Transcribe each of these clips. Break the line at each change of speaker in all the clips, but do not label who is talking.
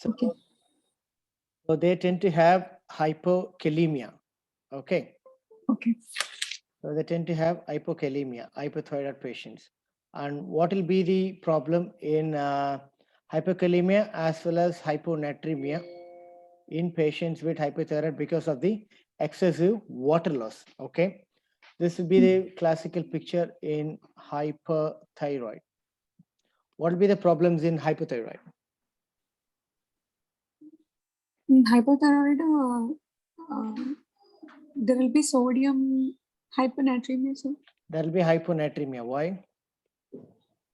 Okay.
So they tend to have hypokalemia. Okay.
Okay.
So they tend to have hypokalemia, hypothyroid patients. And what will be the problem in hypokalemia as well as hyponatremia in patients with hypothyroid because of the excessive water loss? Okay. This will be the classical picture in hyperthyroid. What will be the problems in hypothyroid?
In hypothyroid, there will be sodium hyponatremia, sir,
There will be hyponatremia. Why?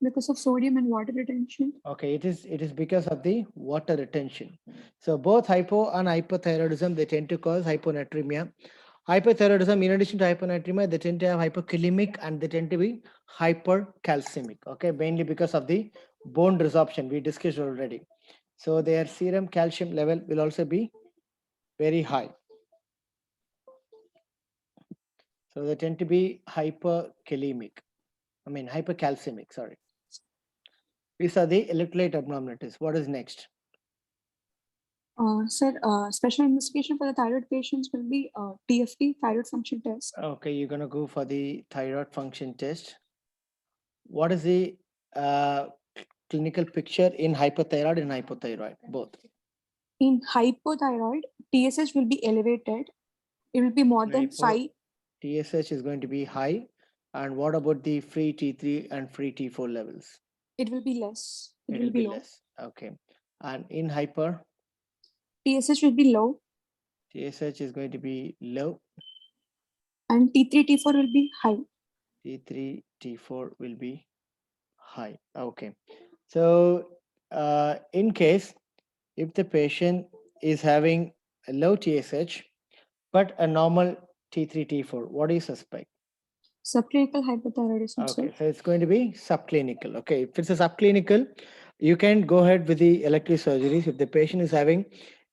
because of sodium and water retention.
Okay, it is because of the water retention. So both hypo and hypothyroidism, they tend to cause hyponatremia. Hypothyroidism, in addition to hyponatremia, they tend to have hypokalemic and they tend to be hypercalcemic. Okay, mainly because of the bone resorption we discussed already. So their serum calcium level will also be very high. So they tend to be hyperkalemic. I mean hypercalcemic. Sorry. These are the electrolyte abnormalities. What is next?
Sir, special investigation for the thyroid patients will be TFT, thyroid function test.
Okay, you're gonna go for the thyroid function test. What is the uh, clinical picture in hypothyroid and hypothyroid? Both.
In hypothyroid, TSH will be elevated. It will be more
In
than
hypo,
5.
TSH is going to be high. And what about the free T3 and free T4 levels?
It will be less. It
It
will
will
be
be
low.
less. Okay. And in hyper,
TSH will be low,
TSH is going to be low.
and T3, T4 will be high.
T3, T4 will be high. Okay. So in case if the patient is having a low TSH but a normal T3, T4, what do you suspect?
Subclinical hypothyroidism,
Okay,
sir.
so it's going to be subclinical. Okay, if it's a subclinical, you can go ahead with the elective surgeries. If the patient is having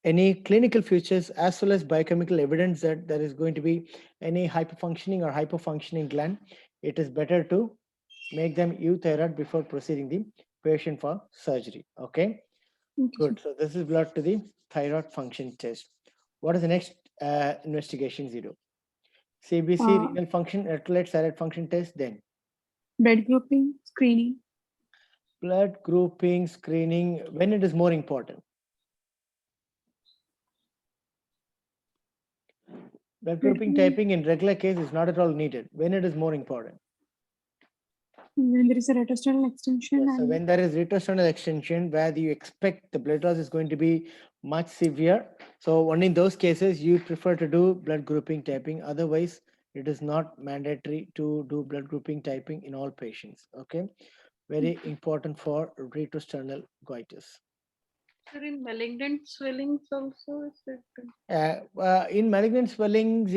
any clinical features as well as biochemical evidence that there is going to be any hyperfunctioning or hypofunctioning gland, it is better to make them euthyroid before proceeding the patient for surgery. Okay,
Okay,
good.
sir.
So this is blood to the thyroid function test. What is the next investigations you do? CBC,
Uh,
renal function, electrolyte thyroid function test, then
blood grouping, screening.
blood grouping screening, when it is more important? Blood grouping typing in regular case is not at all needed. When it is more important?
When there is a retrosternal extension
Yes, so
and
when there is retrosternal extension where you expect the blood loss is going to be much severe, so only in those cases you prefer to do blood grouping typing. Otherwise, it is not mandatory to do blood grouping typing in all patients. Okay, very important for retrosternal goitis.
Sir, in malignant swellings also, is it?
In malignant swellings,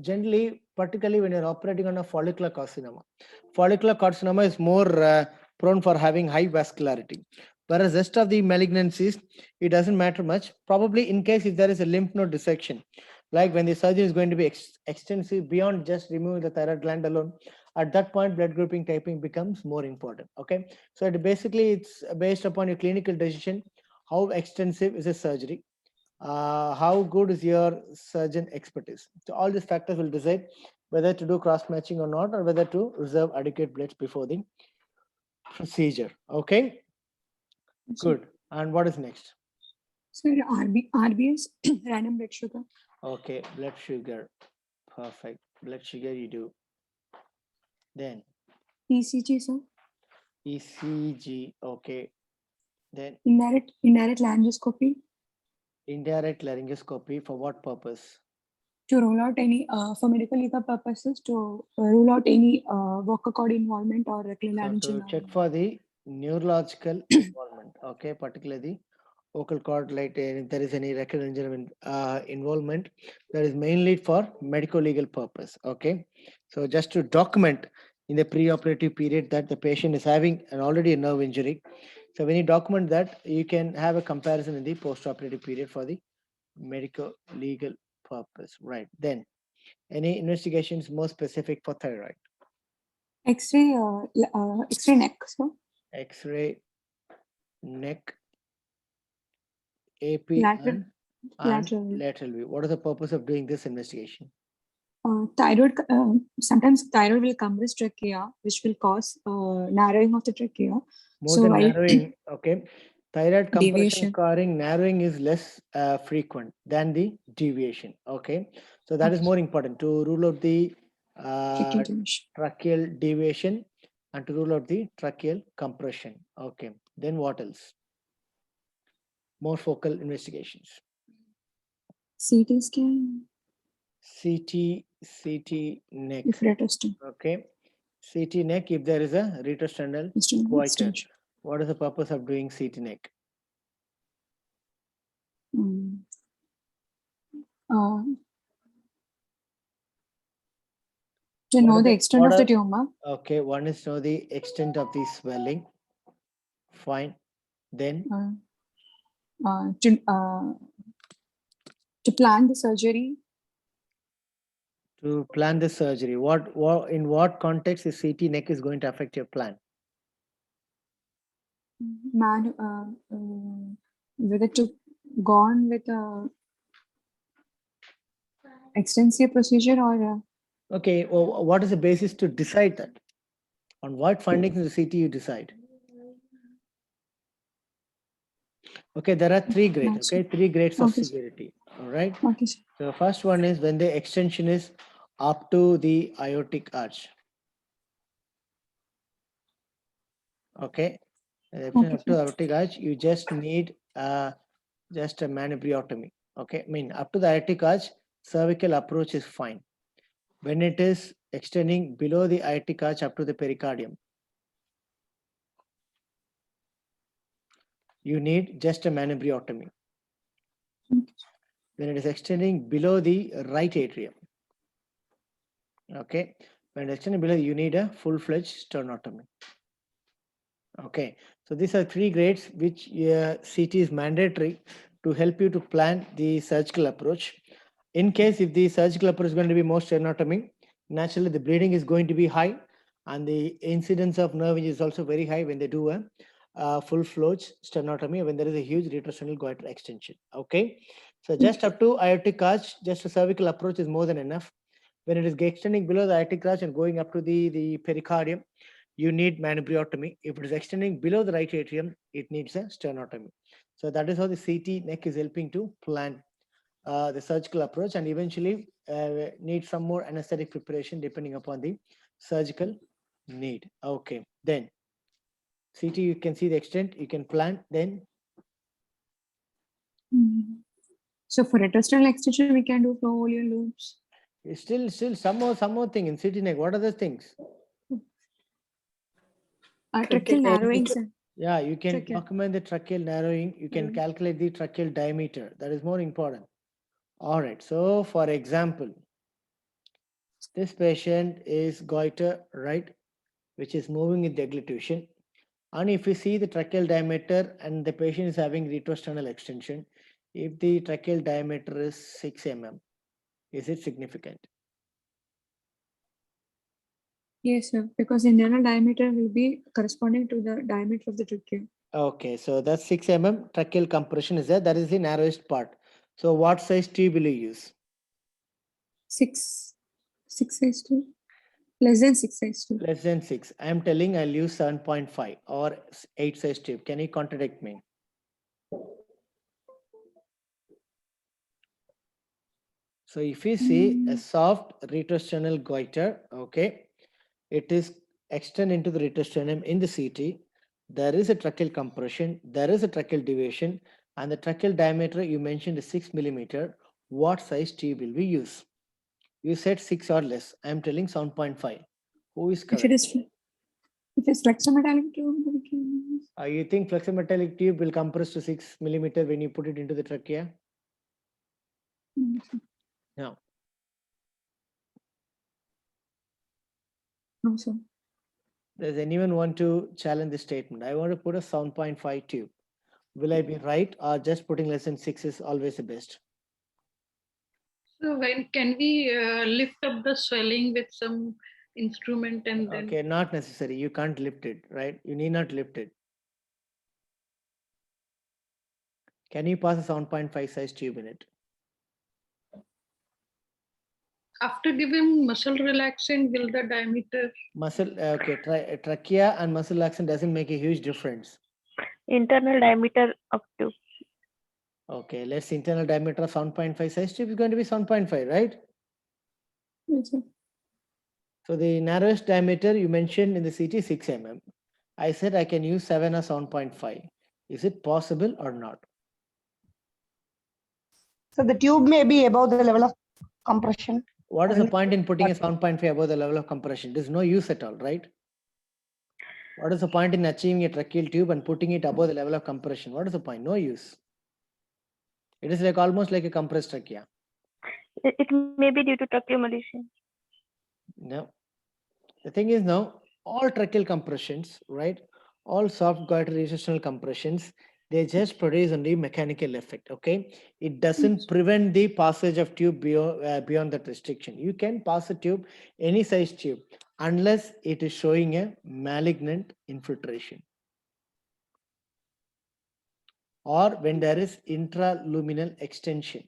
generally, particularly when you're operating on a follicular carcinoma is more prone for having high vascularity. Whereas rest of the malignancies, it doesn't matter much. Probably in case if there is a lymph node dissection, like when the surgery is going to be extensive beyond just removing the thyroid gland alone, at that point, blood grouping typing becomes more important. Okay, so it's based upon your clinical decision. How extensive is a surgery? How good is your surgeon expertise? So all these factors will decide whether to do cross matching or not, or whether to reserve adequate bloods before the procedure. Okay, good. And what is next?
so RBS, random blood sugar.
Okay, blood sugar. Perfect. Blood sugar you do. Then
ECG, sir.
ECG. Okay. Then
Indirect laryngoscopy
indirect laryngoscopy for what purpose?
to rule out any, for medical legal purposes, to rule out any vocal cord involvement or
So
reclinary
to check for the neurological involvement. Okay, particularly vocal cord, like if there is any recurrent involvement, that is mainly for medical legal purpose. Okay, so just to document in the preoperative period that the patient is having an already a nerve injury. So when you document that, you can have a comparison in the postoperative period for the medical legal purpose. Right. Then any investigations more specific for thyroid?
X-ray, X-ray neck, sir.
X-ray neck. AP
Lateral-
and
lateral view.
lateral view. What is the purpose of doing this investigation?
Thyroid, sometimes thyroid will compress trachea, which will cause narrowing of the trachea.
More
So
than
while
narrowing, okay. Thyroid compression
deviation.
occurring, narrowing is less frequent than the deviation. Okay, so that is
Okay.
more important to rule out the
Tracheal deviation.
tracheal deviation and to rule out the tracheal compression. Okay, then what else? More focal investigations.
CT scan,
CT neck.
if retostem,
Okay, CT neck if there is a retrosternal goiter.
extension.
What is the purpose of doing CT neck?
Mm. To know the extent of the tumor.
Okay, one is to know the extent of the swelling. Fine. Then
To plan the surgery.
to plan the surgery, what in what context is CT neck is going to affect your plan?
Whether to go on with a extensive procedure or
Okay, well, what is the basis to decide that? On what findings in the CT you decide? Okay, there are three grades. Okay, three grades of
Okay, sir.
severity. All right.
Okay, sir.
The first one is when the extension is up to the aortic arch. Okay,
Okay,
up to
sir.
aortic arch, you just need just a manubriotomy. Okay, I mean up to the aortic arch, cervical approach is fine. When it is extending below the aortic arch up to the pericardium, you need just a manubriotomy. When it is extending below the right atrium, okay, when it's extending below, you need a full-fledged sternotomy. Okay, so these are three grades which CT is mandatory to help you to plan the surgical approach. In case if the surgical approach is going to be more sternotomy, naturally the bleeding is going to be high and the incidence of nerve injury is also very high when they do a full-fledged sternotomy when there is a huge retrosternal goiter extension. Okay, so just up to aortic arch, just a cervical approach is more than enough. When it is extending below the aortic arch and going up to the pericardium, you need manubriotomy. If it is extending below the right atrium, it needs a sternotomy. So that is how the CT neck is helping to plan the surgical approach and eventually need some more anesthetic preparation depending upon the surgical need. Okay, then CT, you can see the extent, you can plan, then.
So for retrosternal extension, we can do folial loops.
Still some more thing in CT neck. What are the things?
Tracheal narrowing, sir.
Yeah, you can
Tracheal.
document the tracheal narrowing. You can calculate the tracheal diameter. That is more important. All right. So, for example, this patient is goiter, right, which is moving in deglutition. And if you see the tracheal diameter and the patient is having retrosternal extension, if the tracheal diameter is 6 mm, is it significant?
Yes, sir. Because internal diameter will be corresponding to the diameter of the trachea.
Okay, so that's 6 mm tracheal compression is there. That is the narrowest part. So what size tube will you use?
6 size 2. Less than 6 size 2.
Less than 6. I am telling I'll use 7.5 or 8 size tube. Can you contradict me? So if you see a soft retrosternal goiter, okay, it is extend into the retrosternum in the CT. There is a tracheal compression, there is a tracheal deviation, and the tracheal diameter you mentioned is 6 millimeter. What size tube will we use? You said 6 or less. I am telling 7.5. Who is correct?
If it's flexometallic tube, we can use.
You think flexometallic tube will compress to 6 millimeter when you put it into the trachea? No.
No, sir.
Does anyone want to challenge this statement? I want to put a 7.5 tube. Will I be right or just putting less than 6 is always the best?
So when can we lift up the swelling with some instrument and then?
Okay, not necessary. You can't lift it, right? You need not lift it. Can you pass a 7.5 size tube in it?
After giving muscle relaxant, will the diameter?
Muscle, okay, trachea and muscle relaxant doesn't make a huge difference.
Internal diameter of tube.
Okay, let's internal diameter of 7.5 size tube is going to be 7.5, right?
Yes, sir.
So the narrowest diameter you mentioned in the CT 6 mm. I said I can use 7 or 7.5. Is it possible or not?
So the tube may be above the level of compression.
What is the point in putting a 7.5 above the level of compression? There's no use at all, right? What is the point in achieving a tracheal tube and putting it above the level of compression? What is the point? No use. It is like almost like a compressed trachea.
It may be due to tracheomalacia.
No. The thing is now, all tracheal compressions, right? All soft goiter recessional compressions, they just produce only mechanical effect, okay? It doesn't prevent the passage of tube beyond that restriction. You can pass a tube, any size tube, unless it is showing a malignant infiltration. Or when there is intraluminal extension.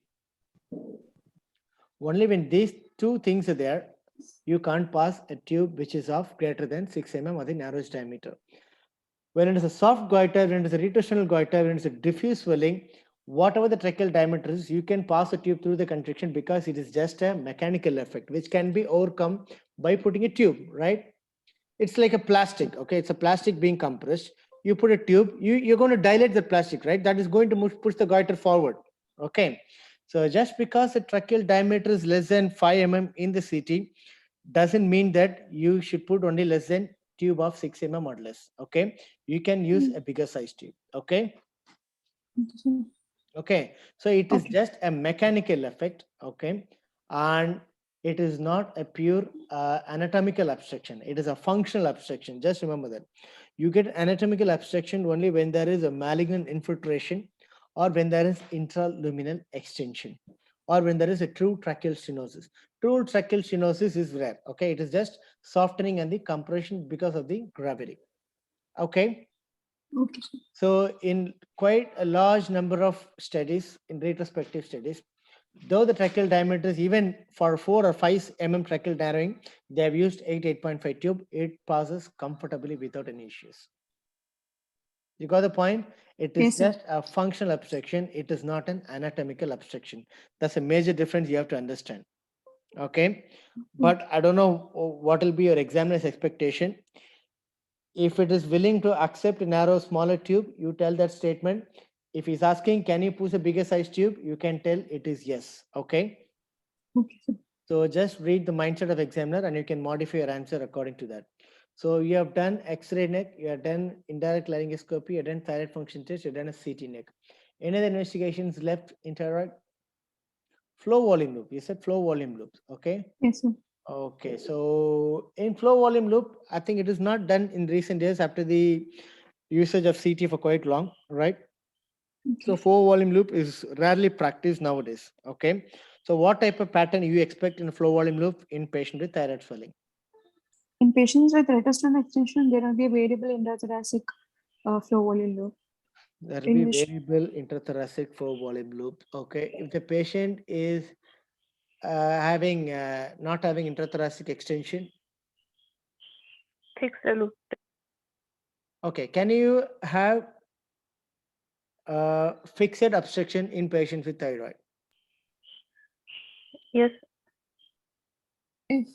Only when these two things are there, you can't pass a tube which is of greater than 6 mm or the narrowest diameter. When it is a soft goiter, when it is a retorsional goiter, when it is a diffuse swelling, whatever the tracheal diameter is, you can pass a tube through the constriction because it is just a mechanical effect which can be overcome by putting a tube, right? It's like a plastic, okay? It's a plastic being compressed. You put a tube, you're going to dilate the plastic, right? That is going to push the goiter forward, okay? So just because the tracheal diameter is less than 5 mm in the CT doesn't mean that you should put only less than tube of 6 mm or less, okay? You can use a bigger size tube, okay? Okay, so it is just a mechanical effect, okay? And it is not a pure anatomical obstruction. It is a functional obstruction. Just remember that. You get anatomical obstruction only when there is a malignant infiltration or when there is intraluminal extension or when there is a true tracheal stenosis. True tracheal stenosis is rare, okay? It is just softening and the compression because of the gravity, okay?
Okay.
So in quite a large number of studies, in retrospective studies, though the tracheal diameter is even for 4 or 5 mm tracheal narrowing, they have used 8.5 tube. It passes comfortably without any issues. You got the point? It is
Yes, sir.
just a functional obstruction. It is not an anatomical obstruction. That's a major difference you have to understand. Okay. But I don't know what will be your examiner's expectation. If it is willing to accept a narrow, smaller tube, you tell that statement. If he's asking, can you push a bigger size tube? You can tell it is yes. Okay.
Okay, sir.
So just read the mindset of examiner and you can modify your answer according to that. So you have done X-ray neck, you have done indirect laryngoscopy, you have done thyroid function test, you have done a CT neck. Any other investigations left in thyroid? Flow volume loop. You said flow volume loops. Okay.
Yes, sir.
Okay, so in flow volume loop, I think it is not done in recent years after the usage of CT for quite long, right? So flow volume loop is rarely practiced nowadays. Okay, so what type of pattern you expect in a flow volume loop in patient with thyroid swelling?
In patients with retosternal extension, there will be a variable intrathoracic flow volume loop.
There will
In
be
which-
variable intrathoracic flow volume loop. Okay, if the patient is not having intrathoracic extension,
Fix the loop.
okay, can you have fixed obstruction in patients with thyroid?
Yes.
If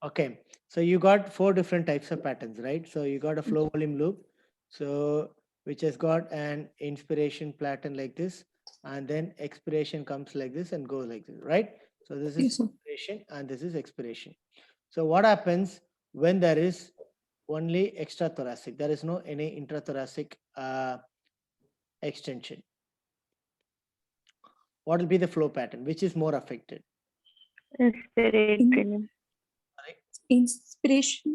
Okay, so you got 4 different types of patterns, right? So you got a flow volume loop, so which has got an inspiration pattern like this, and then expiration comes like this and goes like this, right? So this is
Yes, sir.
inspiration and this is expiration. So what happens when there is only extrathoracic? There is no any intrathoracic extension. What will be the flow pattern? Which is more affected?
Inspiratory.
inspiration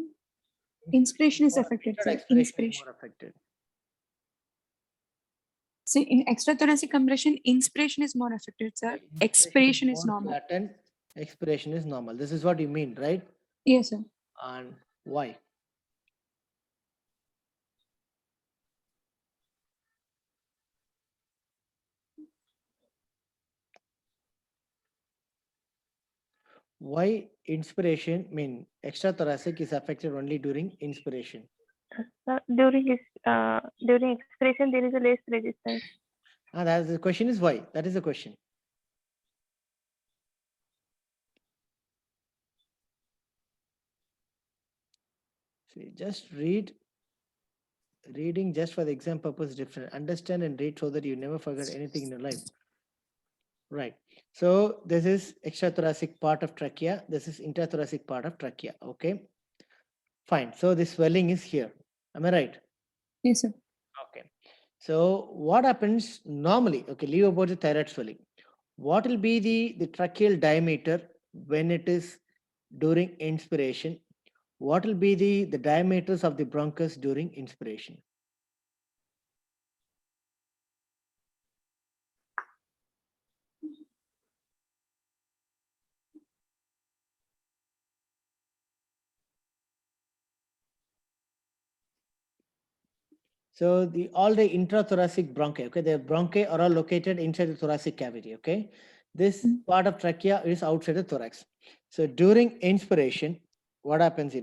is
More
affected,
affected or
sir.
expiration is
Inspiration.
more affected?
See, in extrathoracic compression, inspiration is more affected, sir. Expiration is
more
normal.
flattened, expiration is normal. This is what you mean, right?
Yes, sir.
And why? Why inspiration mean extrathoracic is affected only during inspiration?
During expiration, there is a less resistance.
And that's the question is why? That is the question. See, just reading just for the exam purpose is different. Understand and read so that you never forget anything in your life. Right. So this is extrathoracic part of trachea. This is intrathoracic part of trachea. Okay. Fine. So the swelling is here. Am I right?
Yes, sir.
Okay. So what happens normally? Okay, leave about the thyroid swelling. What will be the tracheal diameter when it is during inspiration? What will be the diameters of the bronchus during inspiration? So all the intrathoracic bronchi, okay, the bronchi are all located inside the thoracic cavity, okay. This part of trachea is outside the thorax. So during inspiration, what happens,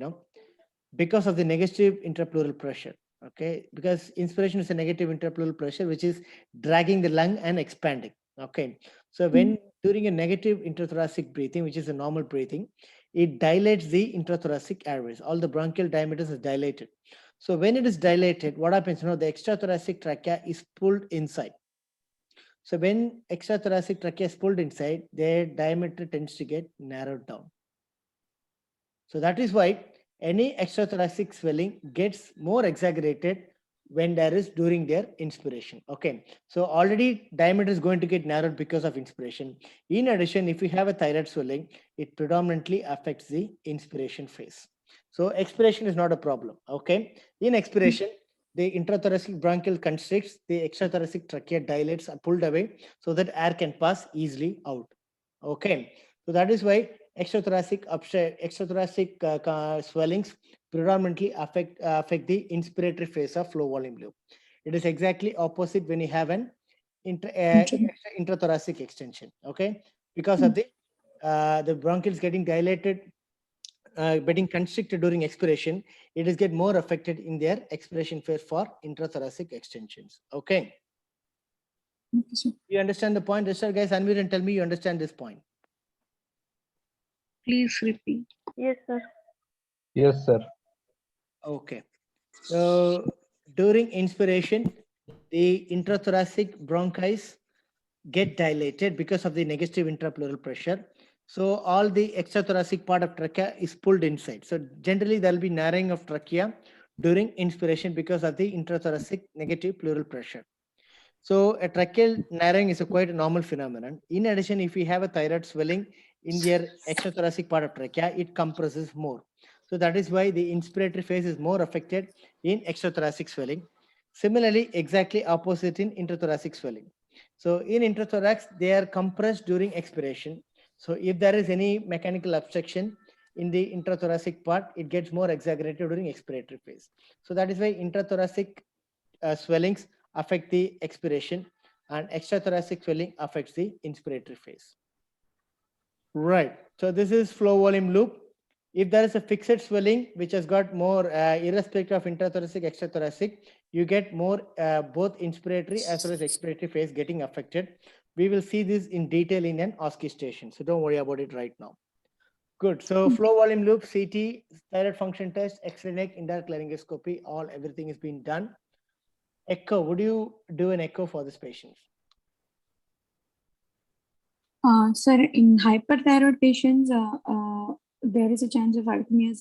because of the negative intrapleural pressure, okay, because inspiration is a negative intrapleural pressure which is dragging the lung and expanding, okay. So when during a negative intrathoracic breathing, which is a normal breathing, it dilates the intrathoracic airways. All the bronchial diameters is dilated. So when it is dilated, what happens? The extrathoracic trachea is pulled inside. So when extrathoracic trachea is pulled inside, their diameter tends to get narrowed down. So that is why any extrathoracic swelling gets more exaggerated when there is during their inspiration. Okay. So already diameter is going to get narrowed because of inspiration. In addition, if you have a thyroid swelling, it predominantly affects the inspiration phase. So expiration is not a problem. Okay. In expiration, the intrathoracic bronchial constricts, the extrathoracic trachea dilates are pulled away so that air can pass easily out. Okay. So that is why extrathoracic swellings predominantly affect the inspiratory phase of flow volume loop. It is exactly opposite when you have an intrathoracic extension. Okay, because of the bronchioles getting dilated, getting constricted during expiration, it is get more affected in their expiration phase for intrathoracic extensions. Okay, you understand the point? Rest guys, unmute and tell me you understand this point.
Please repeat.
Yes, sir.
Yes, sir.
Okay. So during inspiration, the intrathoracic bronchi get dilated because of the negative intrapleural pressure. So all the extrathoracic part of trachea is pulled inside. So generally there will be narrowing of trachea during inspiration because of the intrathoracic negative pleural pressure. So a tracheal narrowing is a quite a normal phenomenon. In addition, if we have a thyroid swelling in their extrathoracic part of trachea, it compresses more. So that is why the inspiratory phase is more affected in extrathoracic swelling. Similarly, exactly opposite in intrathoracic swelling. So in intrathorax, they are compressed during expiration. So if there is any mechanical obstruction in the intrathoracic part, it gets more exaggerated during expiratory phase. So that is why intrathoracic swellings affect the expiration and extrathoracic swelling affects the inspiratory phase. Right. So this is flow volume loop. If there is a fixed swelling which has got more irrespective of intrathoracic, extrathoracic, you get more both inspiratory as well as expiratory phase getting affected. We will see this in detail in an OSCE station. So don't worry about it right now. Good. So flow volume loop, CT, thyroid function test, X-ray neck, indirect laryngoscopy, everything is being done. Echo, would you do an echo for this patient?
Sir, in hyperthyroid patients, there is a chance of arrhythmias,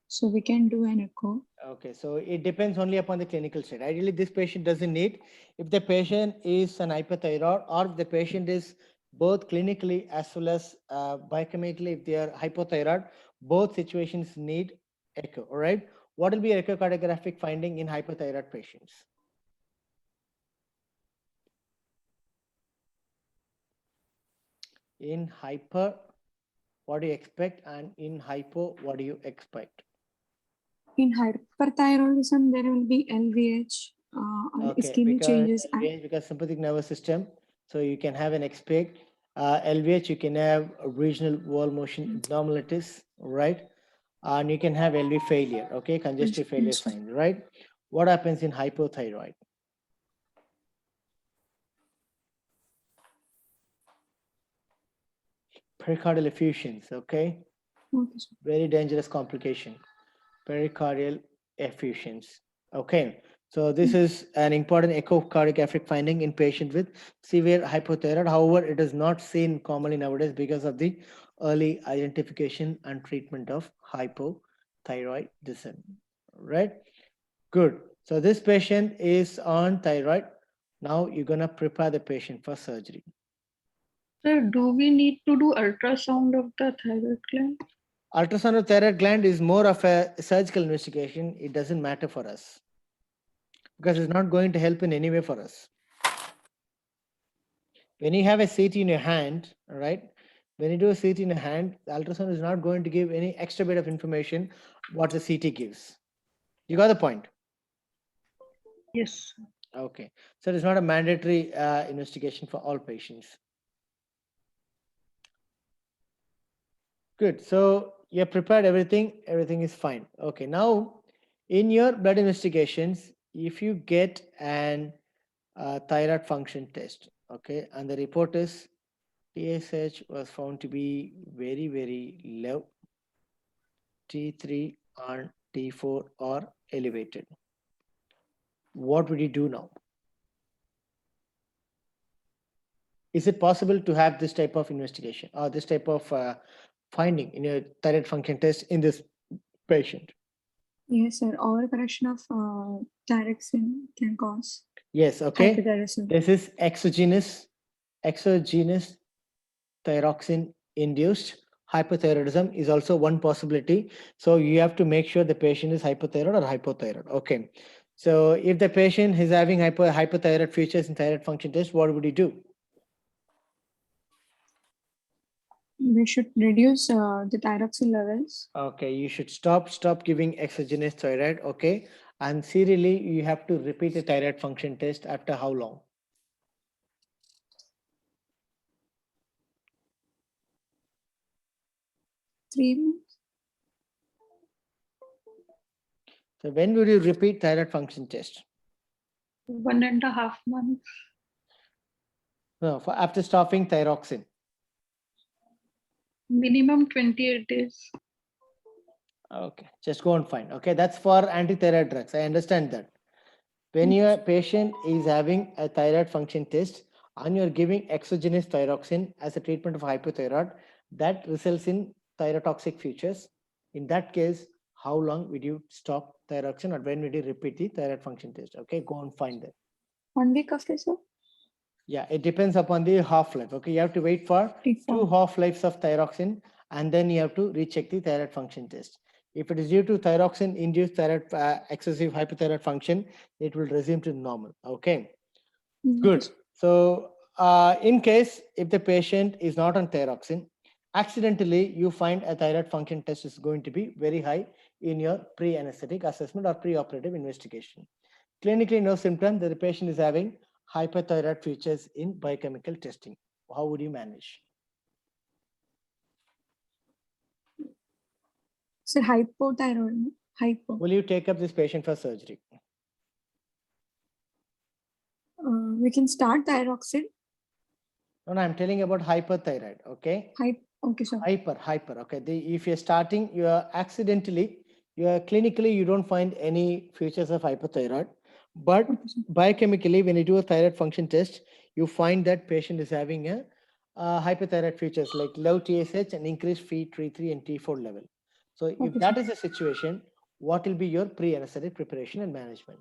so we can do an echo.
Okay, so it depends only upon the clinical state. Ideally, this patient doesn't need. If the patient is an hypothyroid or if the patient is both clinically as well as biochemically, if they are hypothyroid, both situations need echo. All right. What will be echocardiographic finding in hypothyroid patients? In hyper, what do you expect? And in hypo, what do you expect?
In hyperthyroidism, there will be LVH,
Okay,
ischemic changes.
because sympathetic nervous system, so you can have an expect. LVH, you can have regional wall motion abnormalities, right? And you can have LV failure, okay, congestive failure
yes, sir.
signs, right? What happens in hypothyroid? Pericardial effusions, okay,
Okay, sir.
very dangerous complication. Pericardial effusions, okay. So this is an important echocardiographic finding in patients with severe hypothyroid. However, it is not seen commonly nowadays because of the early identification and treatment of hypothyroidism, right? Good. So this patient is on thyroid. Now you're gonna prepare the patient for surgery.
Sir, do we need to do ultrasound of the thyroid gland?
Ultrasound of thyroid gland is more of a surgical investigation. It doesn't matter for us because it's not going to help in any way for us. When you have a CT in your hand, right? When you do a CT in your hand, the ultrasound is not going to give any extra bit of information what the CT gives. You got the point?
Yes.
Okay. So it's not a mandatory investigation for all patients. Good. So you have prepared everything. Everything is fine. Okay. Now, in your blood investigations, if you get an thyroid function test, okay, and the report is TSH was found to be very, very low. T3 and T4 are elevated. What would you do now? Is it possible to have this type of investigation or this type of finding in your thyroid function test in this patient?
Yes, sir. Overcorrection of thyroxine can cause
Yes, okay.
hypothyroidism.
This is exogenous thyroxine induced hypothyroidism is also one possibility. So you have to make sure the patient is hypothyroid or hypothyroid. Okay. So if the patient is having hypothyroid features in thyroid function test, what would you do?
We should reduce the thyroxine levels.
Okay, you should stop giving exogenous thyroid. Okay, and serially you have to repeat the thyroid function test after how long?
Three months.
So when would you repeat thyroid function test?
1.5 months.
No, for after stopping thyroxine.
Minimum 28 days.
Okay, just go on fine. Okay, that's for antithyroid drugs. I understand that. When your patient is having a thyroid function test and you're giving exogenous thyroxine as a treatment of hypothyroid, that results in thyrotoxic features. In that case, how long would you stop thyroxine or when would you repeat the thyroid function test? Okay, go and find that.
1 week after, sir.
Yeah, it depends upon the half-life. Okay, you have to wait for 2 half-lives of thyroxine and then you have to recheck the thyroid function test. If it is due to thyroxine-induced thyroid excessive hypothyroid function, it will resume to normal. Okay, good. So in case if the patient is not on thyroxine, accidentally you find a thyroid function test is going to be very high in your pre-anesthetic assessment or pre-operative investigation. Clinically, no symptom that the patient is having hyperthyroid features in biochemical testing. How would you manage?
Sir, hypothyroid. Hypo.
Will you take up this patient for surgery?
We can start thyroxine.
No, I'm telling about hyperthyroid. Okay.
Okay, sir.
Hyper. Okay. If you're starting, you're clinically, you don't find any features of hypothyroid, but biochemically, when you do a thyroid function test, you find that patient is having a hypothyroid features like low TSH and increased T3 and T4 level. So if that is the situation, what will be your pre-anesthetic preparation and management?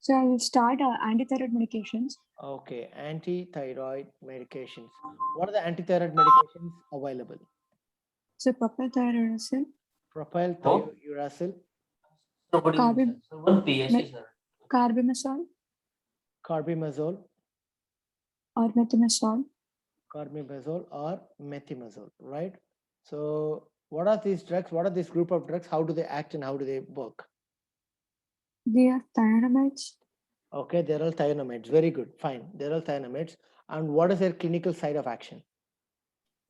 So I will start antithyroid medications.
Okay, antithyroid medications. What are the antithyroid medications available?
So propylthiouracil.
Propylthiouracil.
Carbimazole.
Carbimazole.
Or methimazole.
Carbimazole or methimazole, right? So what are these drugs? What are this group of drugs? How do they act and how do they work?
They are thionamides.
Okay, they're all thionamides. Very good. Fine. They're all thionamides. And what is their clinical side of action?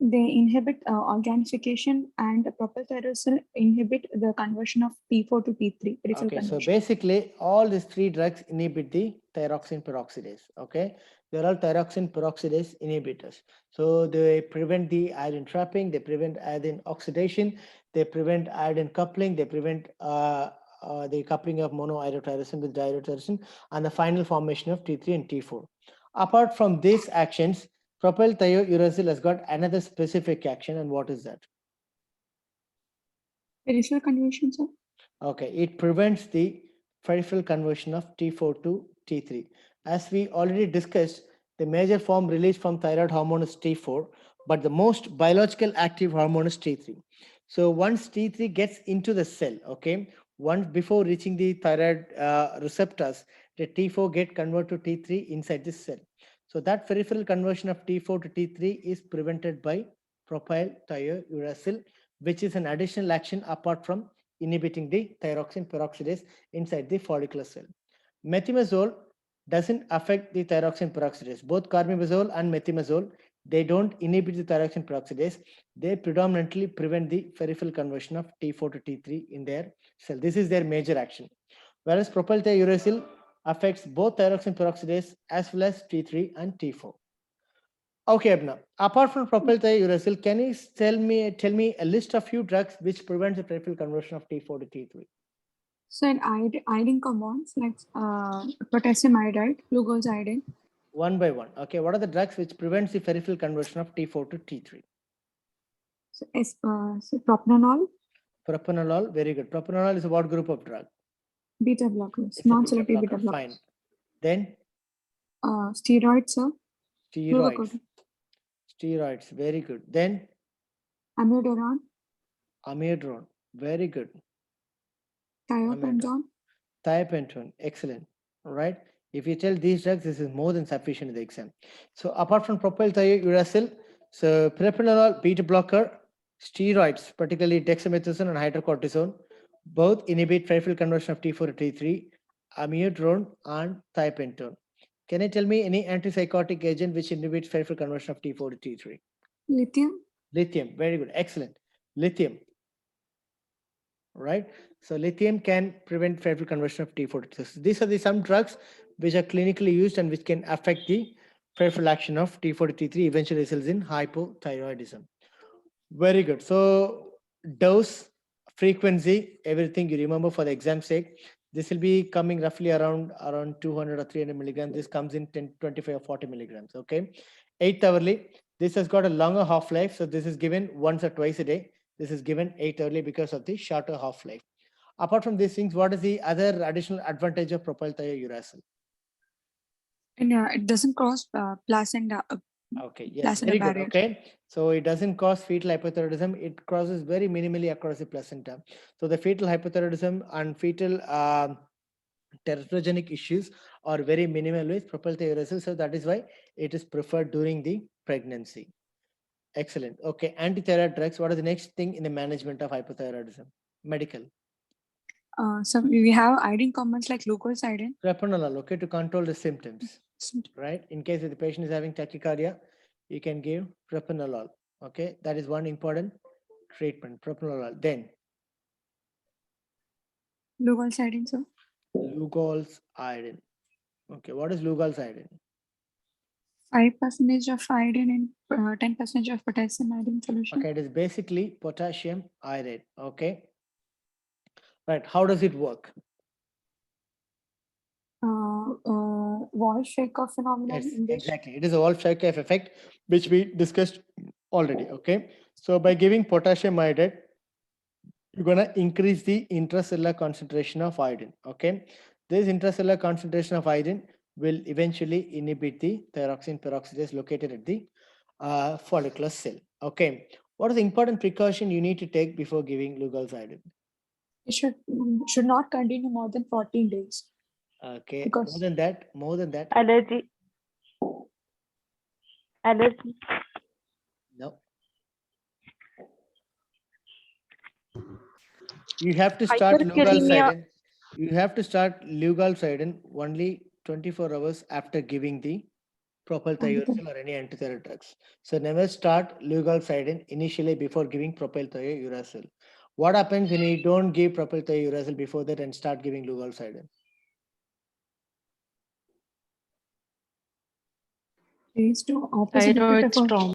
They inhibit organification, and propyltyrosine inhibit the conversion of T4 to T3, peripheral
Okay, so
conversion.
basically all these three drugs inhibit the thyroxine peroxidase. Okay, they're all thyroxine peroxidase inhibitors. So they prevent the iodine trapping, they prevent iodine oxidation, they prevent iodine coupling, they prevent the coupling of monoiodotyrosine with diiodotyrosine, and the final formation of T3 and T4. Apart from these actions, propylthiouracil has got another specific action, and what is that?
Peripheral conversion, sir.
Okay, it prevents the peripheral conversion of T4 to T3. As we already discussed, the major form released from thyroid hormone is T4, but the most biological active hormone is T3. So once T3 gets into the cell, okay, once before reaching the thyroid receptors, the T4 get converted to T3 inside the cell. So that peripheral conversion of T4 to T3 is prevented by propylthiouracil, which is an additional action apart from inhibiting the thyroxine peroxidase inside the follicular cell. Methimazole doesn't affect the thyroxine peroxidase. Both carbimazole and methimazole, they don't inhibit the thyroxine peroxidase. They predominantly prevent the peripheral conversion of T4 to T3 in their cell. This is their major action. Whereas propylthiouracil affects both thyroxine peroxidase as well as T3 and T4. Okay, Abna. Apart from propylthiouracil, can you tell me a list of few drugs which prevents the peripheral conversion of T4 to T3?
So iodine compounds like potassium iodide, glucose iodine.
One by one. Okay, what are the drugs which prevents the peripheral conversion of T4 to T3?
So propranolol,
Propranolol, very good. Propranolol is what group of drug?
beta blockers,
It's a
non-selective beta
blocker.
blockers.
Fine. Then
Steroids, sir.
steroids.
Glucocorticoid.
Steroids, very good. Then
Amiodarone,
amiodarone, very good.
thiopentone.
Thiopentone, excellent. All right. If you tell these drugs, this is more than sufficient in the exam. So apart from propylthiouracil, so propranolol, beta blocker, steroids, particularly dexamethasone and hydrocortisone, both inhibit peripheral conversion of T4 to T3, amiodarone and thiopentone. Can you tell me any antipsychotic agent which inhibits peripheral conversion of T4 to T3?
Lithium.
Lithium, very good, excellent. Lithium, right? So lithium can prevent peripheral conversion of T4 to T3. These are the some drugs which are clinically used and which can affect the peripheral action of T4 to T3, eventually results in hypothyroidism. Very good. So dose, frequency, everything you remember for the exam sake. This will be coming roughly around 200 or 300 milligrams. This comes in 10, 25 or 40 milligrams. Okay. 8 hourly. This has got a longer half-life. So this is given once or twice a day. This is given 8 hourly because of the shorter half-life. Apart from these things, what is the other additional advantage of propylthiouracil?
And it doesn't cross placenta.
Okay, yes,
Placenta
very good.
barrier.
Okay, so it doesn't cause fetal hypothyroidism. It crosses very minimally across the placenta. So the fetal hypothyroidism and fetal teratogenic issues are very minimal with propylthiouracil. So that is why it is preferred during the pregnancy. Excellent. Okay, antithyroid drugs. What is the next thing in the management of hypothyroidism? Medical.
So we have iodine compounds like glucose iodine.
Propranolol, okay, to control the symptoms, right? In case if the patient is having tachycardia, you can give propranolol. Okay, that is one important treatment, propranolol. Then
Lugol's iodine, sir.
Lugol's iodine. Okay, what is Lugol's iodine?
5% of iodine and 10% of potassium iodine solution.
Okay, it is basically potassium iodide. Okay, right. How does it work?
Walsh-Chaikoff phenomenon.
Yes,
in this.
exactly. It is a Wolff-Chaikoff effect, which we discussed already. Okay, so by giving potassium iodide, you're going to increase the intracellular concentration of iodine. Okay, this intracellular concentration of iodine will eventually inhibit the thyroxine peroxidase located at the follicular cell. Okay, what is the important precaution you need to take before giving Lugol's iodine?
It should not continue more than 14 days.
Okay,
Because-
more than that,
Allergy. Allergy.
no. You have to start Lugol's
Hyperkalemia.
iodine. You have to start Lugol's iodine only 24 hours after giving the propylthiouracil or any antithyroid drugs. So never start leukocytin initially before giving propylthiouracil. What happens when you don't give propylthiouracil before that and start giving leukocytin?
Raise to opposite
Thyroid
for
storm.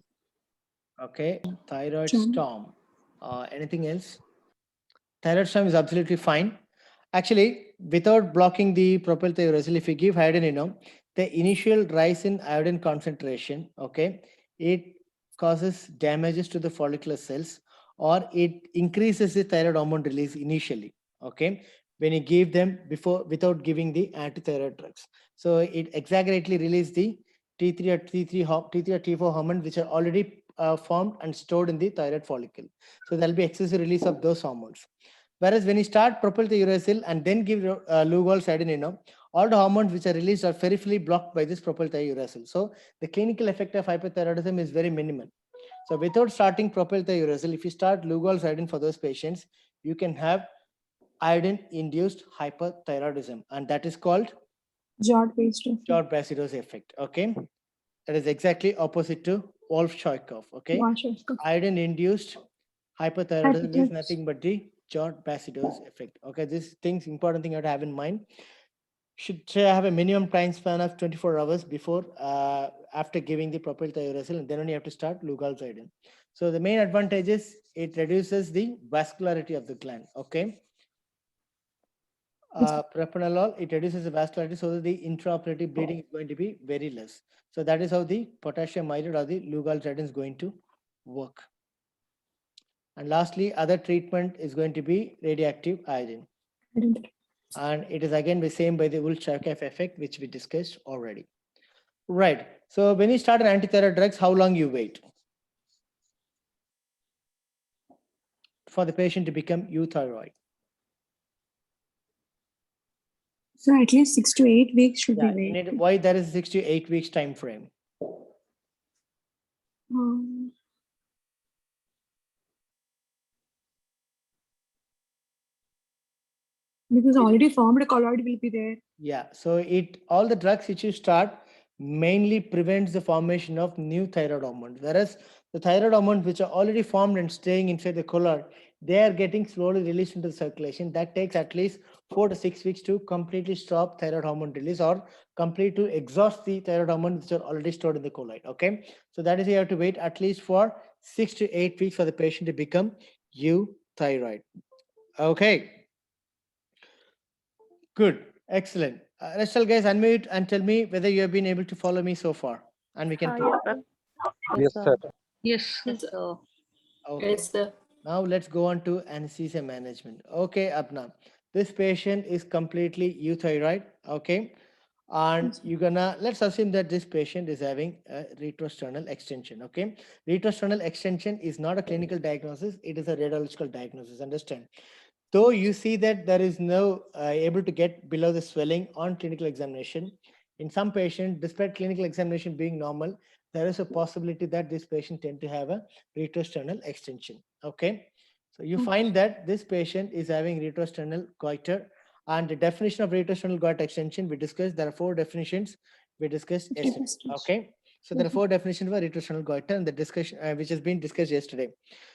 Okay, thyroid
Storm.
storm. Anything else? Thyroid storm is absolutely fine. Actually, without blocking the propylthiouracil, if you give iodine, the initial rise in iodine concentration, okay, it causes damages to the follicular cells, or it increases the thyroid hormone release initially, okay, when you give them before without giving the antithyroid drugs. So it exaggeratedly releases the T3 or T3 or T4 hormones, which are already formed and stored in the thyroid follicle. So there'll be excessive release of those hormones. Whereas when you start propylthiouracil and then give leukocytin, all the hormones which are released are peripherally blocked by this propylthiouracil. So the clinical effect of hyperthyroidism is very minimal. So without starting propylthiouracil, if you start leukocytin for those patients, you can have iodine-induced hyperthyroidism, and that is called
Jod-based.
Jod-Basedow effect. Okay, that is exactly opposite to Wolff-Chaikoff. Okay, iodine-induced hyperthyroidism is nothing but the Jod-Basedow effect. Okay, this thing's important thing you have to have in mind. Should have a minimum time span of 24 hours before, after giving the propylthiouracil, and then only you have to start leukocytin. So the main advantage is it reduces the vascularity of the gland. Okay. Propranolol, it reduces the vascularity so that the intraoperative bleeding is going to be very less. So that is how the potassium iodide or the leukocytin is going to work. And lastly, other treatment is going to be radioactive iodine. And it is again the same by the Wolff-Chaikoff effect, which we discussed already. Right. So when you start an antithyroid drugs, how long you wait for the patient to become euthyroid?
So at least 6 to 8 weeks should
Yeah,
be waited.
why there is 6 to 8 weeks time frame?
Because already formed colloid will be there.
Yeah, so all the drugs which you start mainly prevents the formation of new thyroid hormones, whereas the thyroid hormones which are already formed and staying inside the colloid, they are getting slowly released into the circulation. That takes at least 4 to 6 weeks to completely stop thyroid hormone release, or complete to exhaust the thyroid hormones which are already stored in the colloid. Okay, so that is, you have to wait at least for 6 to 8 weeks for the patient to become euthyroid. Okay. Good. Excellent. Rest all guys, unmute and tell me whether you have been able to follow me so far. And we can
Yes, sir.
Yes, sir.
Yes.
Yes, sir.
Okay.
Yes, sir.
Now let's go on to anesthesia management. Okay, Apna. This patient is completely euthyroid. Okay. And let's assume that this patient is having a retrosternal extension. Okay. Retrosternal extension is not a clinical diagnosis. It is a radiological diagnosis. Understand? Though you see that there is no able to get below the swelling on clinical examination, in some patients, despite clinical examination being normal, there is a possibility that this patient tend to have a retrosternal extension. Okay, so you find that this patient is having retrosternal goiter, and the definition of retrosternal goiter extension we discussed. There are 4 definitions we discussed yesterday. Okay, so there are 4 definitions for retrosternal goiter, and the discussion which has been discussed yesterday.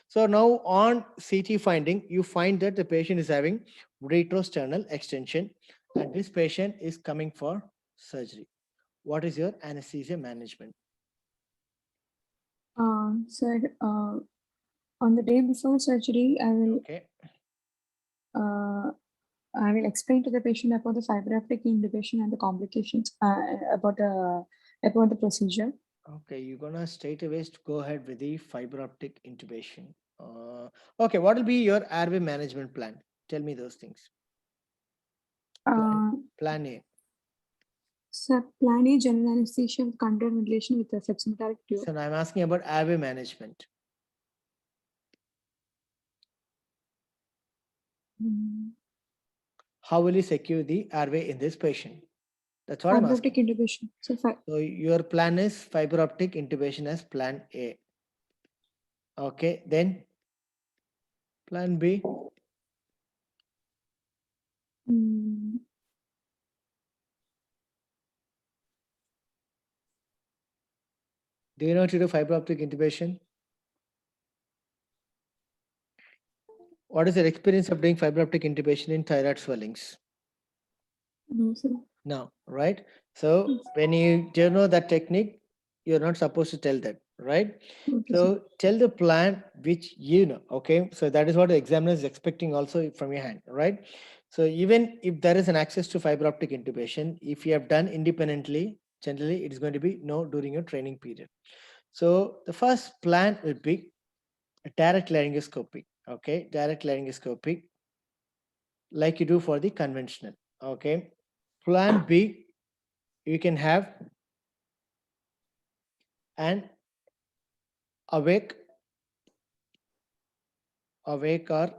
So now on CT finding, you find that the patient is having retrosternal extension, and this patient is coming for surgery. What is your anesthesia management?
Sir, on the day before surgery,
Okay.
I will explain to the patient about the fiber optic intubation and the complications about the procedure.
Okay, you're gonna straight away go ahead with the fiber optic intubation. Okay, what will be your airway management plan? Tell me those things. Plan A.
Sir, plan A, general anesthesia with controlled ventilation with a flexometallic tube.
So I'm asking about airway management. How will you secure the airway in this patient? That's what I'm
Fiber
asking.
optic intubation.
So your plan is fiber optic intubation as plan A. Okay, then plan B. Do you know how to do fiber optic intubation? What is your experience of doing fiber optic intubation in thyroid swellings?
No, sir.
No, right? So when you don't know that technique, you're not supposed to tell that, right?
Okay, sir.
So tell the plan which you know, okay? So that is what the examiner is expecting also from your hand, right? So even if there is an access to fiber optic intubation, if you have done independently, generally it is going to be no during your training period. So the first plan will be a direct laryngoscopy, okay? Direct laryngoscopy like you do for the conventional, okay? Plan B, you can have an awake or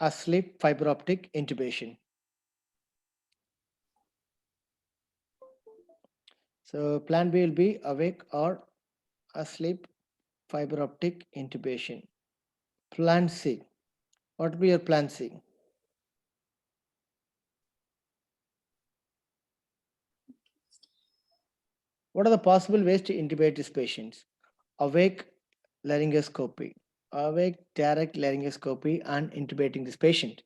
asleep fiber optic intubation. So plan B will be awake or asleep fiber optic intubation. Plan C. What will be your plan C? What are the possible ways to intubate these patients? Awake laryngoscopy, awake direct laryngoscopy and intubating this patient.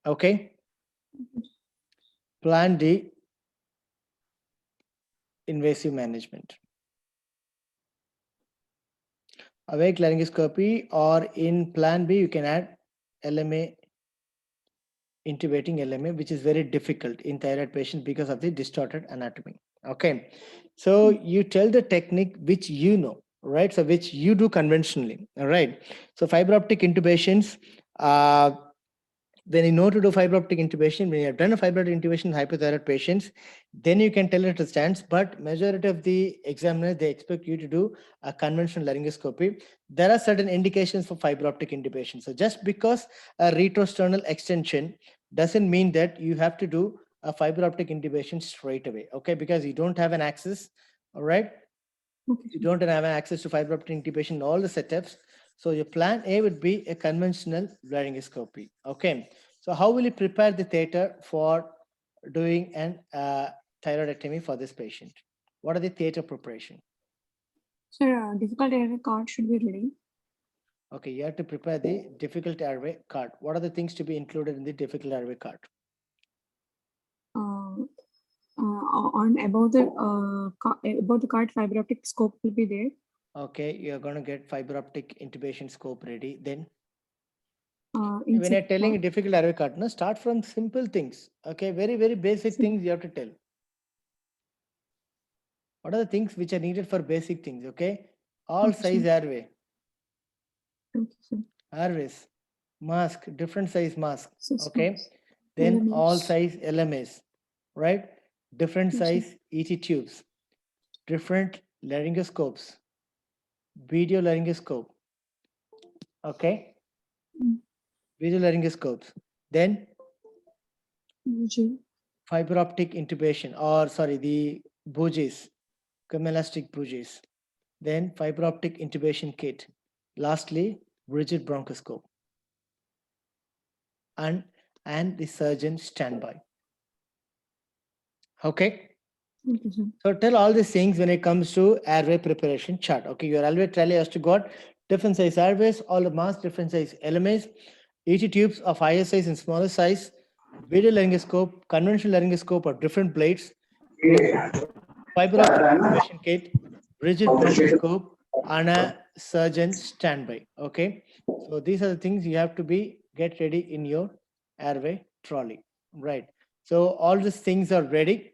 Okay. Plan D, invasive management. Awake laryngoscopy, or in plan B, you can add LMA, intubating LMA, which is very difficult in thyroid patients because of the distorted anatomy. Okay. So you tell the technique which you know, right? So which you do conventionally. All right. So fiber optic intubations, when you know to do fiber optic intubation, when you have done a fiber optic intubation in hypothyroid patients, then you can tell it to stance. But majority of the examiners, they expect you to do a conventional laryngoscopy. There are certain indications for fiber optic intubation. So just because a retrosternal extension doesn't mean that you have to do a fiber optic intubation straight away, okay? Because you don't have an access, all right?
Okay,
You
sir.
don't have access to fiber optic intubation in all the setups. So your plan A would be a conventional laryngoscopy. Okay. So how will you prepare the theater for doing an thyroidectomy for this patient? What are the theater preparation?
Sir, difficult area card should be ready.
Okay, you have to prepare the difficult airway card. What are the things to be included in the difficult airway card?
On about the card, fiber optic scope will be there.
Okay, you're going to get fiber optic intubation scope ready. Then when
Insect
you're telling a
card.
difficult airway card, no, start from simple things. Okay, very, very basic things you have to tell. What are the things which are needed for basic things? Okay, all
Okay,
size
sir.
airway,
Okay, sir.
airways, mask, different size mask.
Six
Okay,
months.
then all
LMS.
size LMAs, right? Different
Yes, sir.
size ET tubes, different laryngoscopes, video laryngoscope. Okay,
Mm.
video laryngoscopes. Then
UG.
fiber optic intubation, or sorry, the bougies, chemoelastic bougies. Then fiber optic intubation kit. Lastly, rigid bronchoscope. And the surgeon standby. Okay.
Okay, sir.
So tell all these things when it comes to airway preparation chart. Okay, your airway trial has to got different size airways, all the mass, different size LMAs, ET tubes of higher size and smaller size, video laryngoscope, conventional laryngoscope or different blades, fiber optic intubation kit, rigid bronchoscope, and a surgeon standby. Okay, so these are the things you have to be get ready in your airway trolley, right? So all these things are ready.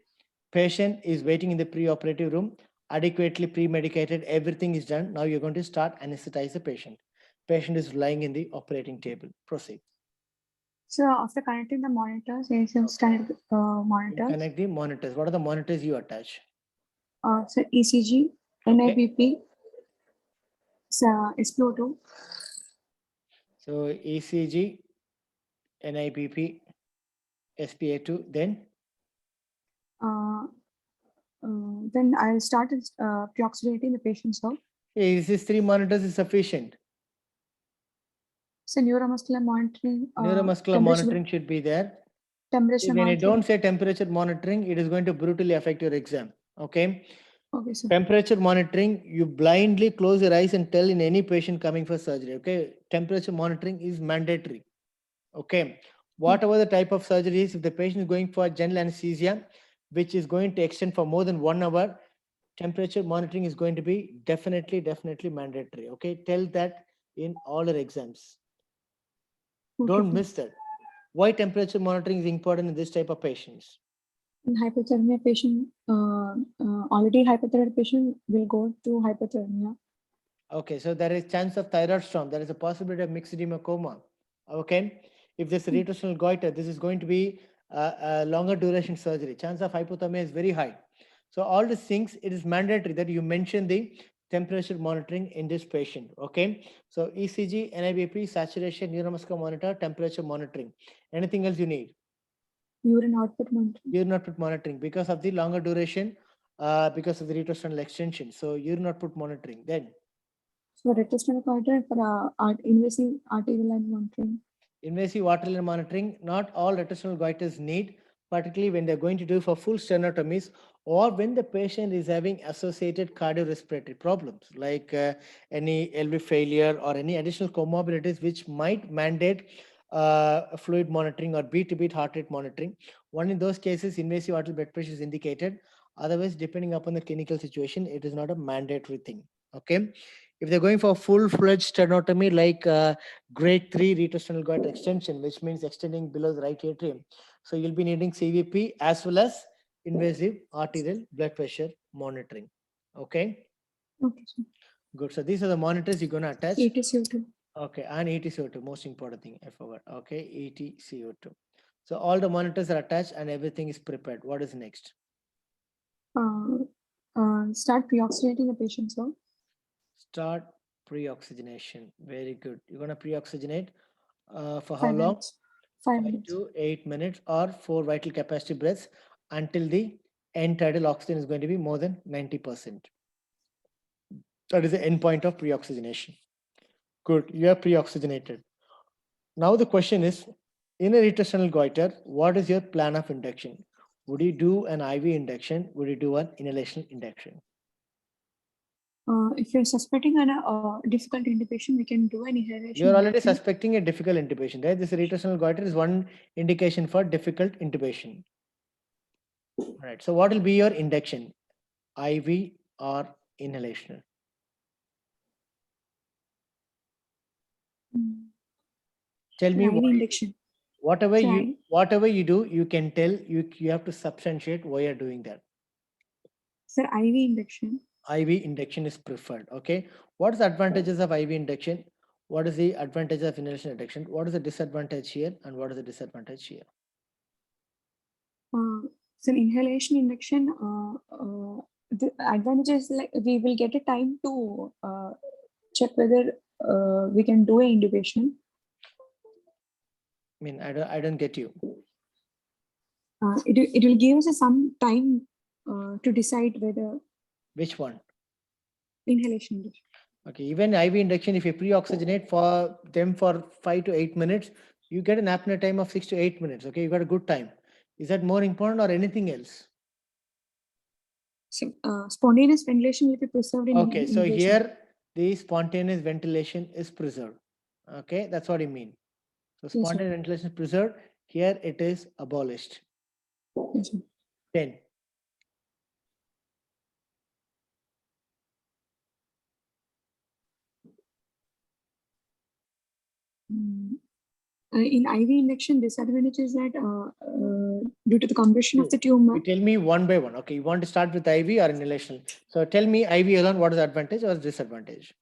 Patient is waiting in the pre-operative room, adequately pre-medicated, everything is done. Now you're going to start anesthetize the patient. Patient is lying in the operating table. Proceed.
So after connecting the monitors, there is some standard monitors.
Connect the monitors. What are the monitors you attach?
So ECG, NIBP, SpO2.
So ECG, NIBP, SpA2, then
Then I'll start pre-oxidating the patient. So
is this 3 monitors is sufficient?
neuromuscular monitoring.
Neuromuscular
temperature-
monitoring should be there.
Temperature
When you
monitoring.
don't say temperature monitoring, it is going to brutally affect your exam. Okay.
Okay, sir.
Temperature monitoring, you blindly close your eyes and tell in any patient coming for surgery. Okay, temperature monitoring is mandatory. Okay, whatever the type of surgery is, if the patient is going for general anesthesia, which is going to extend for more than 1 hour, temperature monitoring is going to be definitely mandatory. Okay, tell that in all your exams.
Okay,
Don't
sir.
miss that. Why temperature monitoring is important in this type of patients?
In hypothermia patient, already hypothyroid patient will go to hypothermia.
Okay, so there is chance of thyroid storm. There is a possibility of mixed edema coma. Okay, if there's a retrostomal goiter, this is going to be a longer duration surgery. Chance of hypothermia is very high. So all these things, it is mandatory that you mention the temperature monitoring in this patient. Okay, so ECG, NIBP, saturation, neuromuscular monitor, temperature monitoring. Anything else you need?
Urine output monitoring.
Urine output monitoring because of the longer duration, because of the retrostomal extension. So urine output monitoring. Then
So retrostomal goiter for invasive arterial line monitoring.
invasive arterial monitoring, not all retrostomal goiters need, particularly when they're going to do for full sternotomies or when the patient is having associated cardiorespiratory problems like any LV failure or any additional comorbidities which might mandate fluid monitoring or beat to beat heart rate monitoring. One in those cases, invasive arterial blood pressure is indicated. Otherwise, depending upon the clinical situation, it is not a mandatory thing. Okay. If they're going for full-fledged sternotomy like grade 3 retrostomal goiter extension, which means extending below the right atrium. So you'll be needing CVP as well as invasive arterial blood pressure monitoring. Okay,
Okay, sir.
good. So these are the monitors you're going to attach.
ETCO2.
Okay, and ETCO2, most important thing I forgot. Okay, ETCO2. So all the monitors are attached and everything is prepared. What is next?
Start pre-oxygenating the patient, sir.
Start pre-oxygenation. Very good. You're going to pre-oxygenate for how
5
long?
minutes. 5
5
minutes.
to 8 minutes or 4 vital capacity breaths until the end tidal oxygen is going to be more than 90%. That is the end point of pre-oxygenation. Good, you are pre-oxygenated. Now the question is, in a retrostomal goiter, what is your plan of induction? Would you do an IV induction? Would you do an inhalation induction?
If you're suspecting a difficult intubation, we can do an inhalation.
You're already
induction.
suspecting a difficult intubation, right? This retrostomal goiter is one indication for difficult intubation. Right. So what will be your induction? IV or inhalation?
Mm.
Tell me
IV
why.
induction.
Whatever
Sorry.
you do, you can tell you have to substantiate why you're doing that.
Sir, IV induction.
IV induction is preferred. Okay. What is the advantages of IV induction? What is the advantage of inhalation induction? What is the disadvantage here and what is the disadvantage here?
So inhalation induction, the advantage is like we will get a time to check whether we can do a intubation.
I mean, I don't get you.
It will give us some time to decide whether
Which one?
inhalation induction.
Okay, even IV induction, if you pre-oxygenate for them for 5 to 8 minutes, you get an apnea time of 6 to 8 minutes. Okay, you got a good time. Is that more important or anything else?
So, spontaneous ventilation will be preserved in
Okay, so
intubation.
here the spontaneous ventilation is preserved. Okay, that's what you mean. So
Yes, sir.
spontaneous ventilation is preserved. Here it is abolished.
Yes, sir.
Then
In IV induction, disadvantage is that due to the compression of the tumor,
you tell me one by one. Okay, you want to start with IV or inhalation? So tell me IV alone, what is the advantage or disadvantage?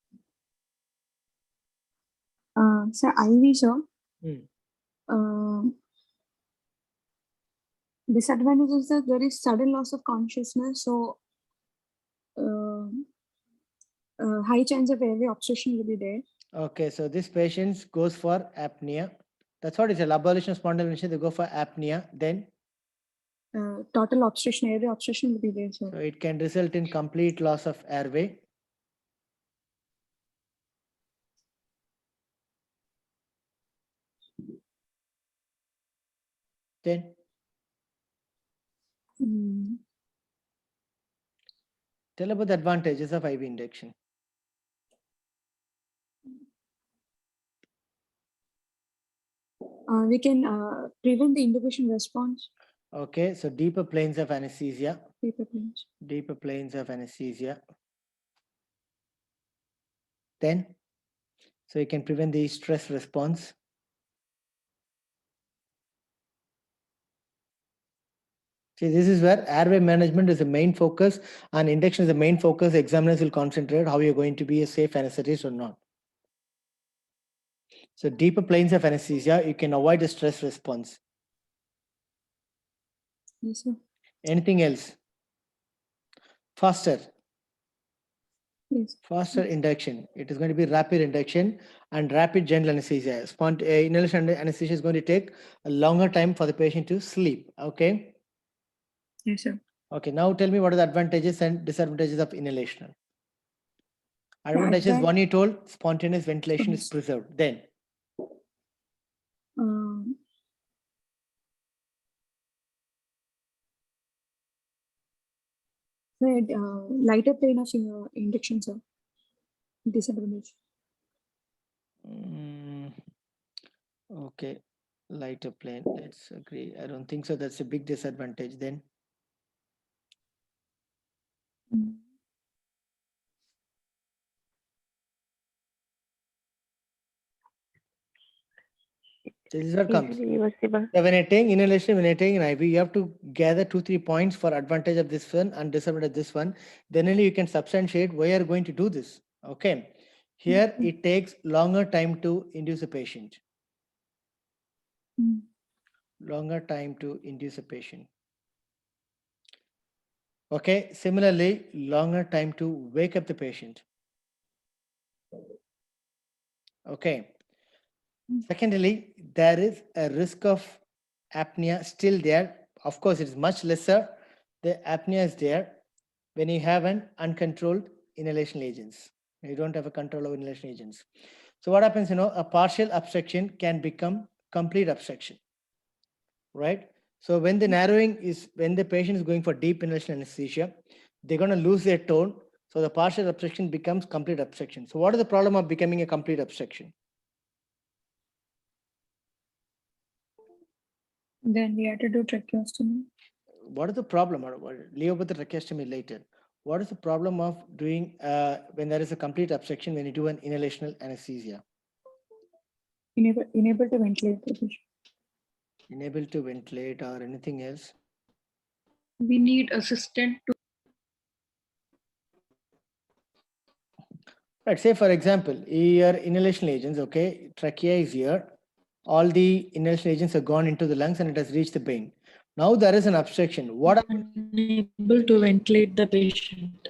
sir, IV, sir.
Hmm.
Disadvantage is that there is sudden loss of consciousness, so high chance of airway obstruction will be there.
Okay, so this patient goes for apnea. That's what it's a abolition of spontaneous ventilation. They go for apnea. Then
Total obstruction, airway obstruction will be there, sir.
so it can result in complete loss of airway. Then Tell about the advantages of IV induction.
We can prevent the intubation response.
Okay, so deeper planes of anesthesia.
Paper planes.
Deeper planes of anesthesia. Then, so you can prevent the stress response. See, this is where airway management is the main focus and induction is the main focus. Examiners will concentrate how you're going to be a safe anesthetist or not. So deeper planes of anesthesia, you can avoid the stress response.
Yes, sir.
Anything else? Faster.
Yes.
Faster induction. It is going to be rapid induction and rapid general anesthesia. Inhalation anesthesia is going to take a longer time for the patient to sleep. Okay.
Yes, sir.
Okay. Now tell me what are the advantages and disadvantages of inhalation. Advantages, one you told, spontaneous ventilation is preserved. Then
lighter plane of induction, sir. Disadvantage.
Okay, lighter plane. Let's agree. I don't think so. That's a big disadvantage then. This is what comes.
Easily reversible.
So when you're taking inhalation, when you're taking an IV, you have to gather 2-3 points for advantage of this one and disadvantage of this one. Then only you can substantiate why you're going to do this. Okay. Here it takes longer time to induce a patient. Longer time to induce a patient. Okay. Similarly, longer time to wake up the patient. Okay. Secondly, there is a risk of apnea still there. Of course, it is much lesser. The apnea is there when you have an uncontrolled inhalation agents. You don't have a control over inhalation agents. So what happens, a partial obstruction can become complete obstruction, right? So when the narrowing is, when the patient is going for deep inhalation anesthesia, they're going to lose their tone. So the partial obstruction becomes complete obstruction. So what is the problem of becoming a complete obstruction?
Then we have to do tracheostomy.
What is the problem? Leave about the tracheostomy later. What is the problem of doing when there is a complete obstruction when you do an inhalational anesthesia?
Enable to ventilate the patient.
Enable to ventilate or anything else?
We need assistant to.
Right. Say for example, your inhalation agents, okay, trachea is here. All the inhalation agents have gone into the lungs and it has reached the brain. Now there is an obstruction. What?
Unable to ventilate the patient.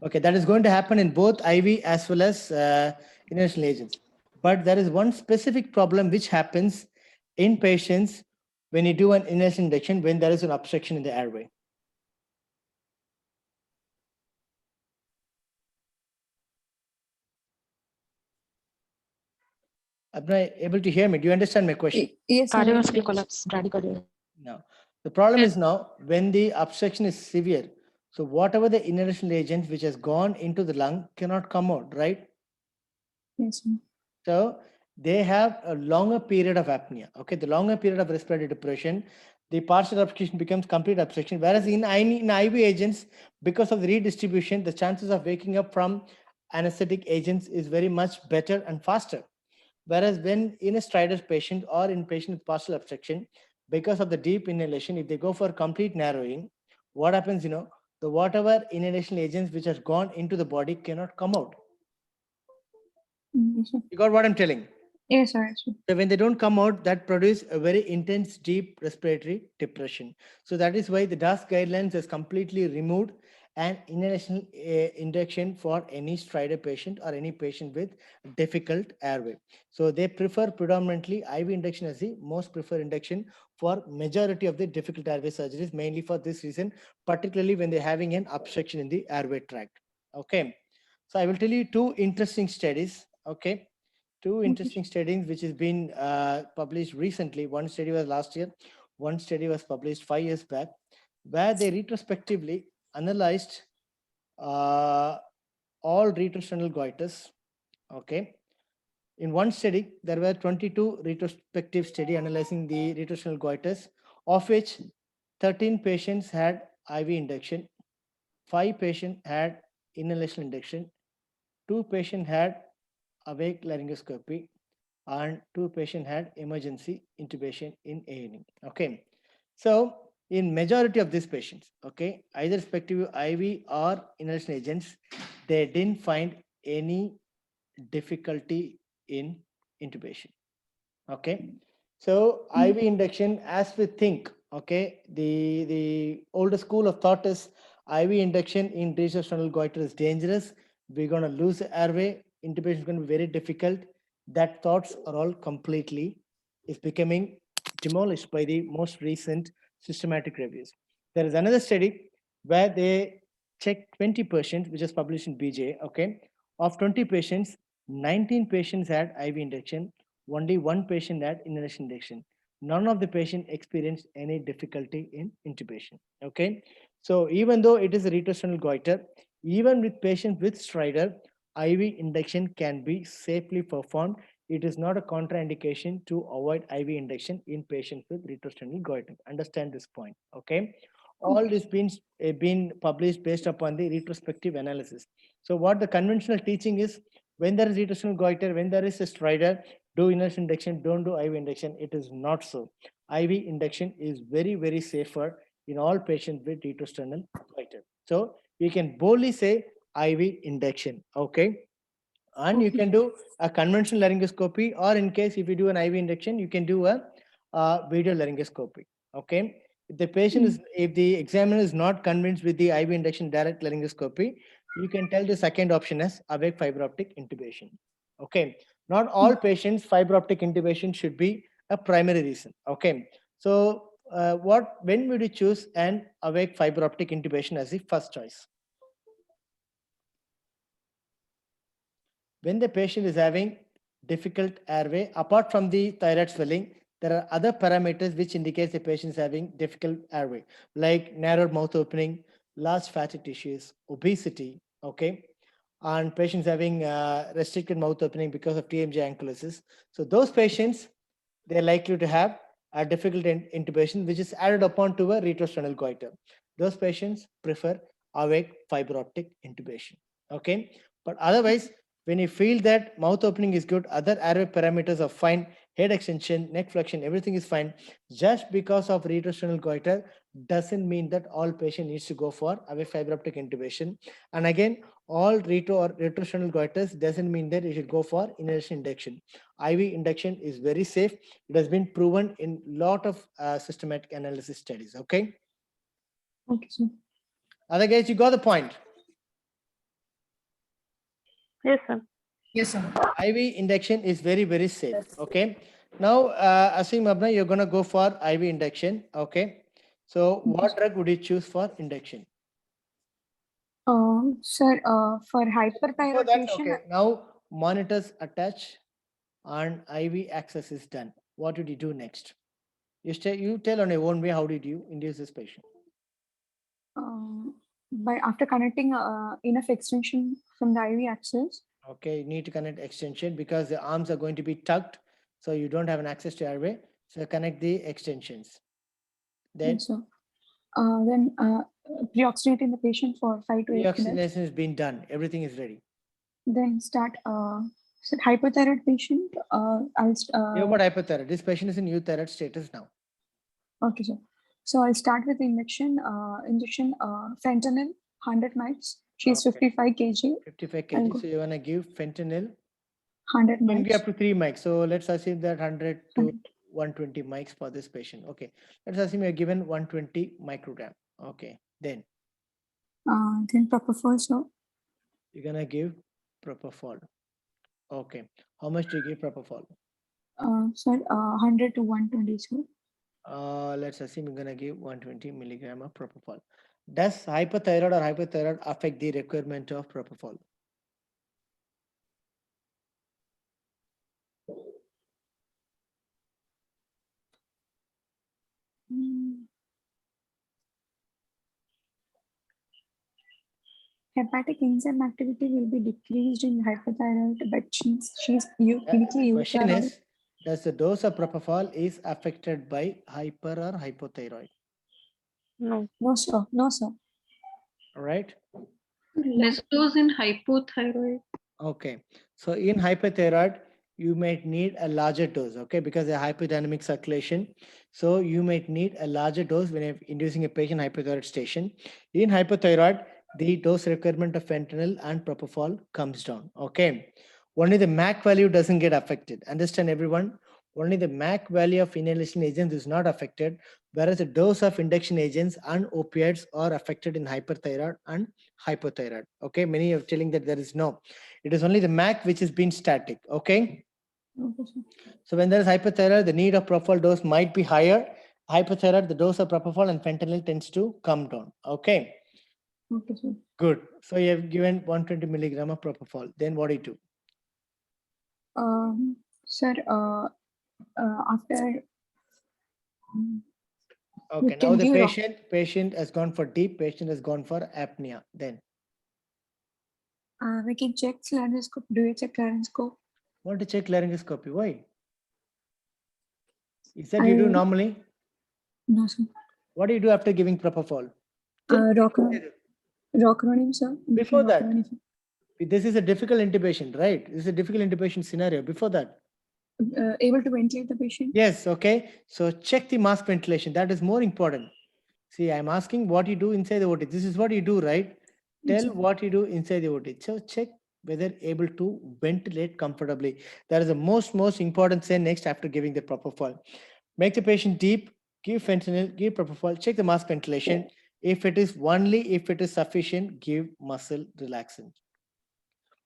Okay, that is going to happen in both IV as well as inhalation agents. But there is one specific problem which happens in patients when you do an inhalation induction when there is an obstruction in the airway. Abhay, able to hear me? Do you understand my question?
Yes, sir.
Cardiovascular collapse, bradycardia.
No. The problem is now when the obstruction is severe, so whatever the inhalation agent which has gone into the lung cannot come out, right?
Yes, sir.
So they have a longer period of apnea. Okay, the longer period of respiratory depression, the partial obstruction becomes complete obstruction. Whereas in IV agents, because of the redistribution, the chances of waking up from anesthetic agents is very much better and faster. Whereas when in a stridor patient or in patient with partial obstruction, because of the deep inhalation, if they go for complete narrowing, what happens, the whatever inhalation agents which has gone into the body cannot come out.
Yes, sir.
You got what I'm telling?
Yes, sir. Yes, sir.
So when they don't come out, that produce a very intense, deep respiratory depression. So that is why the DAS guidelines has completely removed an inhalation induction for any stridor patient or any patient with difficult airway. So they prefer predominantly IV induction as the most preferred induction for majority of the difficult airway surgeries, mainly for this reason, particularly when they're having an obstruction in the airway tract. Okay. So I will tell you two interesting studies. Okay. Two interesting studies which has been published recently. One study was last year. One study was published 5 years back, where they retrospectively analyzed all retrosternal goiters. Okay. In one study, there were 22 retrospective study analyzing the retrosternal goiters, of which 13 patients had IV induction, 5 patients had inhalation induction, 2 patients had awake laryngoscopy, and 2 patients had emergency intubation in A&E. Okay. So in majority of these patients, okay, either respective IV or inhalation agents, they didn't find any difficulty in intubation. Okay. So IV induction, as we think, okay, the older school of thought is IV induction in retrosternal goiter is dangerous. We're going to lose the airway. Intubation is going to be very difficult. That thoughts are all completely is becoming demolished by the most recent systematic reviews. There is another study where they checked 20 patients, which is published in BJ. Okay, of 20 patients, 19 patients had IV induction. Only 1 patient had inhalation induction. None of the patient experienced any difficulty in intubation. Okay, so even though it is a retrosternal goiter, even with patients with stridor, IV induction can be safely performed. It is not a contraindication to avoid IV induction in patients with retrosternal goiter. Understand this point. Okay, all this been published based upon the retrospective analysis. So what the conventional teaching is, when there is retrosternal goiter, when there is a stridor, do inhalation induction, don't do IV induction. It is not so. IV induction is very, very safer in all patients with retrosternal goiter. So you can boldly say IV induction. Okay. And you can do a conventional laryngoscopy, or in case if you do an IV induction, you can do a video laryngoscopy. Okay. If the patient is, if the examiner is not convinced with the IV induction direct laryngoscopy, you can tell the second option as awake fiber optic intubation. Okay. Not all patients fiber optic intubation should be a primary reason. Okay. So when would you choose an awake fiber optic intubation as the first choice? When the patient is having difficult airway, apart from the thyroid swelling, there are other parameters which indicates the patient is having difficult airway, like narrow mouth opening, large fatty tissues, obesity, okay, and patients having restricted mouth opening because of TMJ ankylosis. So those patients, they're likely to have a difficult intubation, which is added upon to a retrosternal goiter. Those patients prefer awake fiber optic intubation. Okay, but otherwise, when you feel that mouth opening is good, other airway parameters are fine, head extension, neck flexion, everything is fine. Just because of retrosternal goiter doesn't mean that all patient needs to go for awake fiber optic intubation. And again, all retrosternal goiters doesn't mean that you should go for inhalation induction. IV induction is very safe. It has been proven in lot of systematic analysis studies. Okay.
Okay, sir.
Other guys, you got the point.
Yes, sir.
Yes, sir.
IV induction is very, very safe. Okay. Now, Asim Abna, you're going to go for IV induction. Okay. So what drug would you choose for induction?
Sir, for
Before
hyperthyroid
that,
patient,
okay. Now monitors attached and IV access is done. What did you do next? You tell on your own way, how did you induce this patient?
by after connecting enough extension from the IV access.
Okay, you need to connect extension because the arms are going to be tucked, so you don't have an access to airway. So connect the extensions. Then
So then pre-oxygenating the patient for 5 to 8 minutes.
reoxygenation has been done. Everything is ready.
Then start hyperthyroid patient.
You got hypothyroid. This patient is in euthyroid status now.
Okay, sir. So I'll start with the injection. Fentanyl, 100 mics. She's
Okay.
55 kg.
55
I'll
kg.
go.
So you want to give fentanyl.
100
You can give
mics.
up to 3 mics. So let's assume that 100 to
100.
120 mics for this patient. Okay. Let's assume you're given 120 microgram. Okay. Then
Then propofol. So
you're going to give propofol. Okay. How much do you give propofol?
sir, 100 to 120. So
Let's assume you're going to give 120 milligram of propofol. Does hypothyroid or hypothyroid affect the requirement of propofol?
Hepatic enzyme activity will be decreased in hypothyroid, but she's clinically used
Question
thyroid.
is, does the dose of propofol is affected by hyper or hypothyroid?
No.
No, sir. No, sir.
All right.
Less dose in hypothyroid.
Okay. So in hypothyroid, you might need a larger dose, okay, because of hypodynamic circulation. So you might need a larger dose when you're inducing a patient hypothyroid station. In hypothyroid, the dose requirement of fentanyl and propofol comes down, okay. Only the MAC value doesn't get affected. Understand, everyone? Only the MAC value of inhalation agents is not affected, whereas the dose of induction agents and opioids are affected in hyperthyroid and hypothyroid. Okay, many are telling that there is no. It is only the MAC which has been static. Okay.
Okay, sir.
So when there is hypothyroid, the need of propofol dose might be higher. Hypothyroid, the dose of propofol and fentanyl tends to come down. Okay.
Okay, sir.
Good. So you have given 120 milligram of propofol. Then what do you do?
Sir, after
Okay.
can
Now the
give
patient has gone for deep. Patient has gone for apnea. Then
we can check laryngoscope. Do you check laryngoscope?
want to check laryngoscopy? Why? Is that you do normally?
No, sir.
What do you do after giving propofol?
Rocuronium, sir.
Before that,
Rocuronium, sir.
this is a difficult intubation, right? This is a difficult intubation scenario. Before that,
Able to ventilate the patient?
yes, okay. So check the mask ventilation. That is more important. See, I'm asking what you do inside the OT. This is what you do, right?
Yes,
Tell
sir.
what you do inside the OT. So check whether able to ventilate comfortably. That is the most important thing next after giving the propofol. Make the patient deep, give fentanyl, give propofol, check the mask ventilation. If it is sufficient, give muscle relaxant.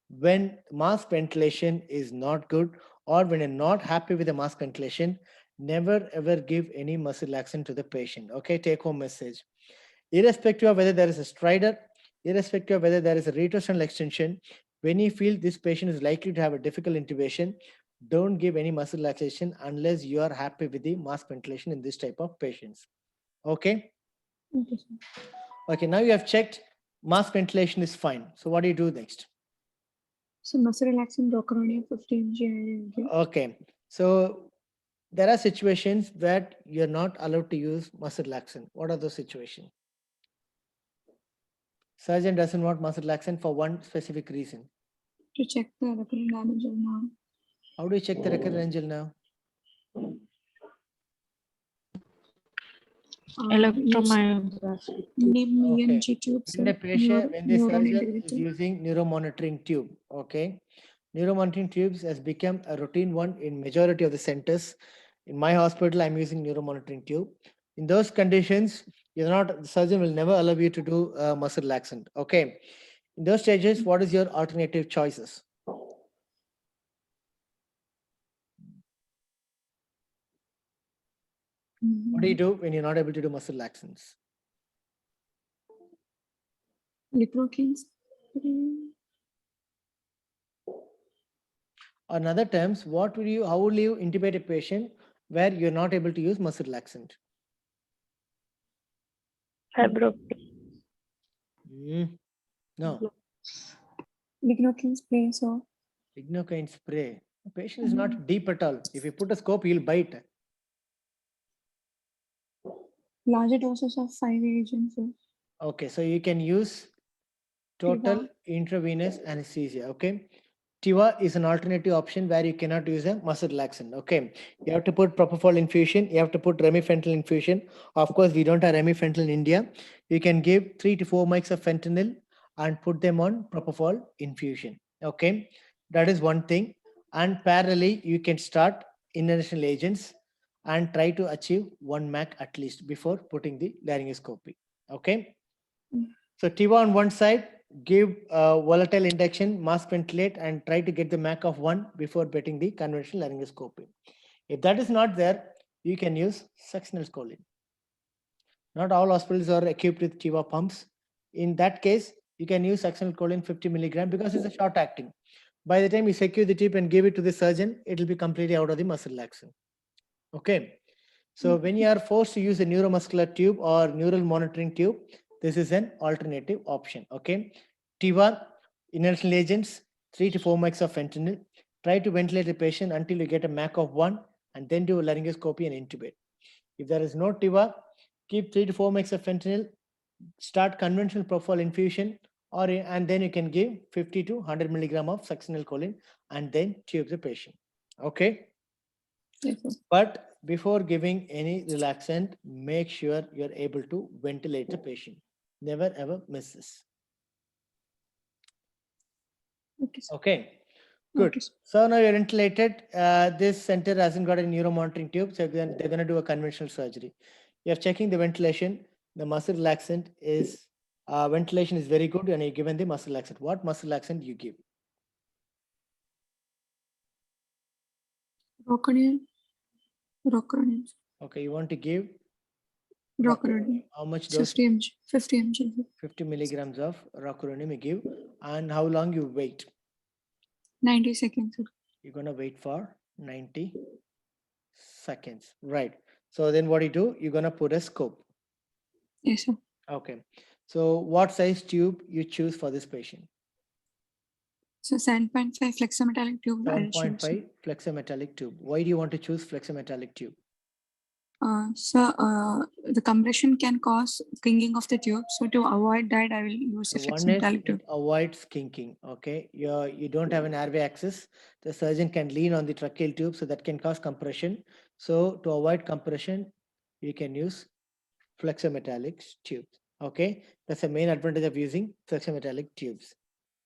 When mask ventilation is not good, or when you're not happy with the mask ventilation, never ever give any muscle relaxant to the patient. Okay, take home message. Irrespective of whether there is a stridor, irrespective of whether there is a retrosternal extension, when you feel this patient is likely to have a difficult intubation, don't give any muscle relaxation unless you are happy with the mask ventilation in this type of patients. Okay.
Okay, sir.
Okay, now you have checked mask ventilation is fine. So what do you do next?
So muscle relaxant rocuronium 50 mg.
Okay, so there are situations where you're not allowed to use muscle relaxant. What are those situations? Surgeon doesn't want muscle relaxant for one specific reason.
To check the recurrent damage or not.
How do you check the recurrent angel now?
Electromyography.
NIM-EMG tubes.
When the patient, when the surgeon is using neuromonitoring tube, okay, neuromonitoring tubes has become a routine one in majority of the centers. In my hospital, I'm using neuromonitoring tube. In those conditions, the surgeon will never allow you to do muscle relaxant. Okay. In those stages, what is your alternative choices? What do you do when you're not able to do muscle relaxants?
Liprocaine.
In other terms, how will you intubate a patient where you're not able to use muscle relaxant?
Fibroptic.
No.
Lignocaine spray, so
Lignocaine spray. The patient is not deep at all. If you put a scope, he'll bite.
larger doses of 5 agents. So
Okay, so you can use total intravenous anesthesia. Okay. Tiva is an alternative option where you cannot use a muscle relaxant. Okay. You have to put propofol infusion. You have to put remifentanil infusion. Of course, we don't have remifentanil in India. You can give 3 to 4 mics of fentanyl and put them on propofol infusion. Okay. That is one thing. And parallelly, you can start inhalational agents and try to achieve 1 MAC at least before putting the laryngoscopy. Okay. So Tiva on one side, give volatile induction, mask ventilate, and try to get the MAC of 1 before getting the conventional laryngoscopy. If that is not there, you can use succinylcholine. Not all hospitals are equipped with Tiva pumps. In that case, you can use succinylcholine 50 milligram because it's a short acting. By the time you secure the tip and give it to the surgeon, it will be completely out of the muscle relaxant. Okay. So when you are forced to use a neuromuscular tube or neural monitoring tube, this is an alternative option. Okay. TIVA, inhalation agents, 3 to 4 mg of fentanyl. Try to ventilate the patient until you get a MAC of 1 and then do a laryngoscopy and intubate. If there is no TIVA, keep 3 to 4 mg of fentanyl, start conventional propofol infusion, and then you can give 50 to 100 milligram of succinylcholine and then tube the patient. Okay.
Yes, sir.
But before giving any relaxant, make sure you're able to ventilate the patient. Never ever miss this.
Okay, sir.
Okay, good.
Okay, sir.
So now you're ventilated. This center hasn't got a neuromonitoring tube, so they're going to do a conventional surgery. You're checking the ventilation. The muscle relaxant is ventilation is very good, and you're given the muscle relaxant. What muscle relaxant you give?
Rocuronium. Rocuronium.
Okay, you want to give
Rocuronium.
how much dose?
50 mg. 50 mg.
50 milligrams of rocuronium you give, and how long you wait?
90 seconds, sir.
You're gonna wait for 90 seconds, right? So then what you do? You're gonna put a scope.
Yes, sir.
Okay. So what size tube you choose for this patient?
So 7.5 flexometallic tube. I'll choose, sir.
7.5 flexometallic tube. Why do you want to choose flexometallic tube?
So the compression can cause kinking of the tube. So to avoid that, I will use a
So one is
flexometallic
it
tube.
avoids kinking. Okay, you don't have an airway access. The surgeon can lean on the tracheal tube, so that can cause compression. So to avoid compression, you can use flexometallic tubes. Okay, that's the main advantage of using flexometallic tubes.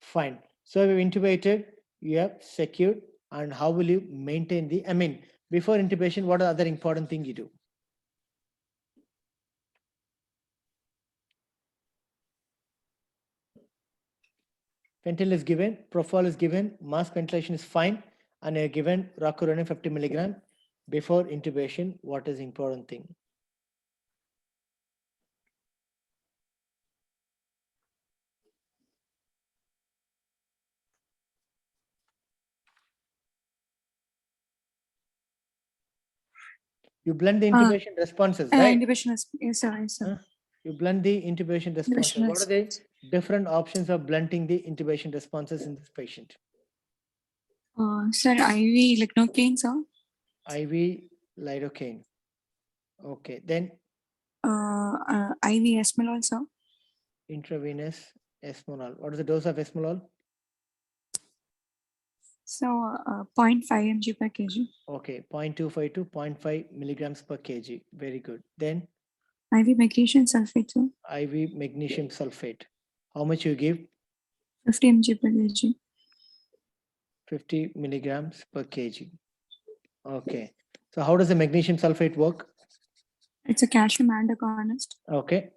Fine. So we've intubated, you have secured, and how will you maintain the? I mean, before intubation, what are other important thing you do? Fentanyl is given, propofol is given, mask ventilation is fine, and you're given rocuronium 50 milligram. Before intubation, what is important thing? You blend the intubation responses, right?
Intubation is, yes, sir. Yes, sir.
You blend the intubation responses.
Intubation
What are the different options of blunting the intubation responses in this patient?
Sir, IV lignocaine, sir.
IV lidocaine. Okay, then
IV esmolol, sir.
intravenous esmolol. What is the dose of esmolol?
So 0.5 mg per kg.
Okay, 0.25 to 0.5 milligrams per kg. Very good. Then
IV magnesium sulfate, sir.
IV magnesium sulfate. How much you give?
50 mg per kg.
50 milligrams per kg. Okay. So how does the magnesium sulfate work?
It's a calcium antagonist.
Okay.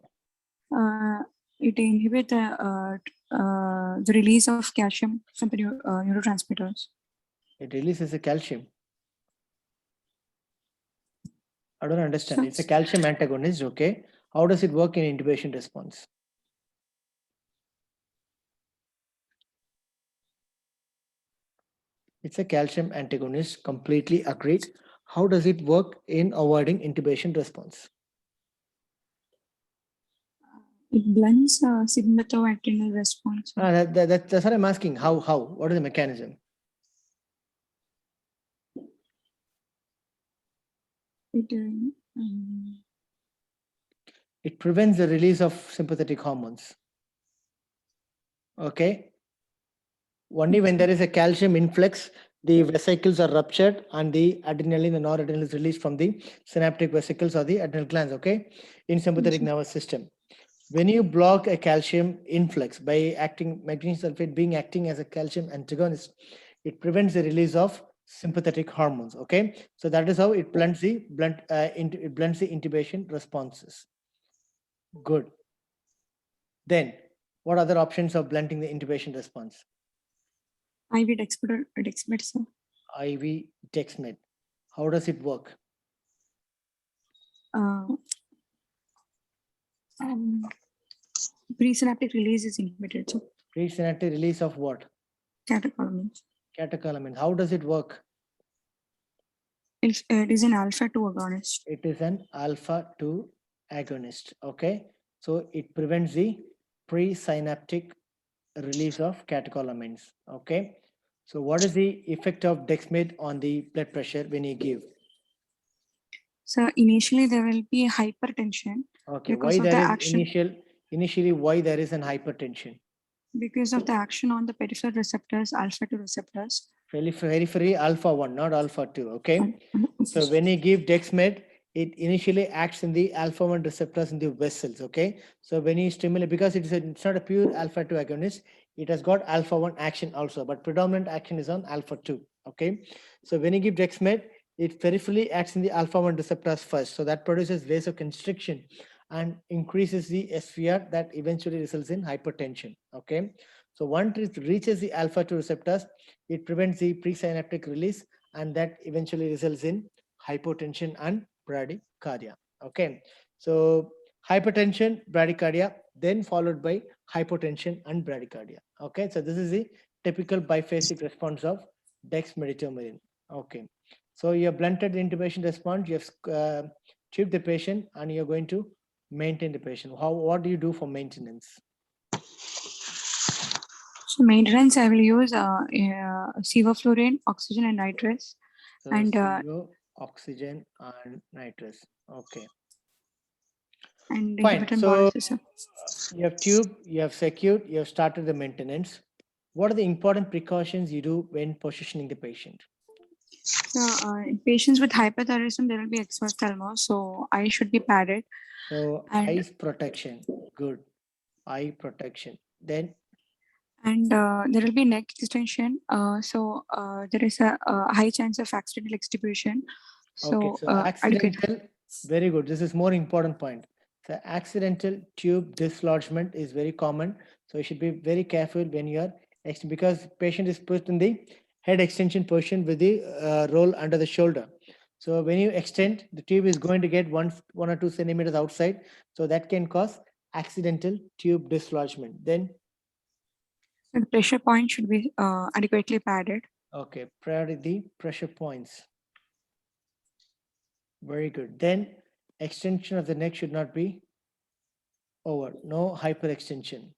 It inhibits the release of calcium from the neurotransmitters.
It releases the calcium. I don't understand. It's a calcium antagonist. Okay. How does it work in intubation response? It's a calcium antagonist. Completely agreed. How does it work in avoiding intubation response?
It blunts sympathoadrenal response.
That's what I'm asking. How? What is the mechanism? It prevents the release of sympathetic hormones. Okay. Only when there is a calcium influx, the vesicles are ruptured and the adrenaline and noradrenaline is released from the synaptic vesicles or the adrenal glands. Okay. In sympathetic nervous system. When you block a calcium influx by acting magnesium sulfate acting as a calcium antagonist, it prevents the release of sympathetic hormones. Okay, so that is how it blunts the intubation responses. Good. Then, what other options of blunting the intubation response?
IV Dexmed, sir.
IV Dexmed. How does it work?
Presynaptic release is inhibited. So
presynaptic release of what?
Catecholamines.
Catecholamines. How does it work?
It is an alpha-2 agonist.
It is an alpha-2 agonist. Okay, so it prevents the presynaptic release of catecholamines. Okay. So what is the effect of Dexmed on the blood pressure when you give?
So initially there will be hypertension
Okay.
because
Why
of the
there is
action,
initially why there is an hypertension?
because of the action on the peripheral receptors, alpha 2 receptors.
Periphery alpha 1, not alpha 2. Okay. So
Okay.
when you give Dexmed, it initially acts in the alpha 1 receptors in the vessels. Okay. So when you stimulate, because it's not a pure alpha 2 agonist, it has got alpha 1 action also, but predominant action is on alpha 2. Okay. So when you give Dexmed, it peripherally acts in the alpha 1 receptors first. So that produces vasoconstriction and increases the SVR that eventually results in hypertension. Okay. So once it reaches the alpha 2 receptors, it prevents the presynaptic release, and that eventually results in hypotension and bradycardia. Okay. So hypertension, bradycardia, then followed by hypotension and bradycardia. Okay. So this is the typical biphasic response of dexmedetomidine. Okay. So you have blunted the intubation response, you have tubed the patient, and you're going to maintain the patient. What do you do for maintenance?
So maintenance, I will use sevoflurane, oxygen, and nitrous.
So
And
CO, oxygen, and nitrous. Okay.
and
Fine.
Tibetan
So
bowel system.
you have tubed, you have secured, you have started the maintenance. What are the important precautions you do when positioning the patient?
So in patients with hyperthyroidism, there will be exposed thermos, so eye should be padded.
So
And
eyes protection, good. Eye protection. Then
there will be neck extension. So there is a high chance of accidental extubation.
okay,
So
so
adequate.
accidental, very good. This is more important point. The accidental tube dislodgement is very common. So you should be very careful when you are because patient is put in the head extension position with the roll under the shoulder. So when you extend, the tube is going to get one or 2 centimeters outside. So that can cause accidental tube dislodgement. Then,
So the pressure point should be adequately padded.
okay, priority pressure points. Very good. Then extension of the neck should not be over. No hyperextension.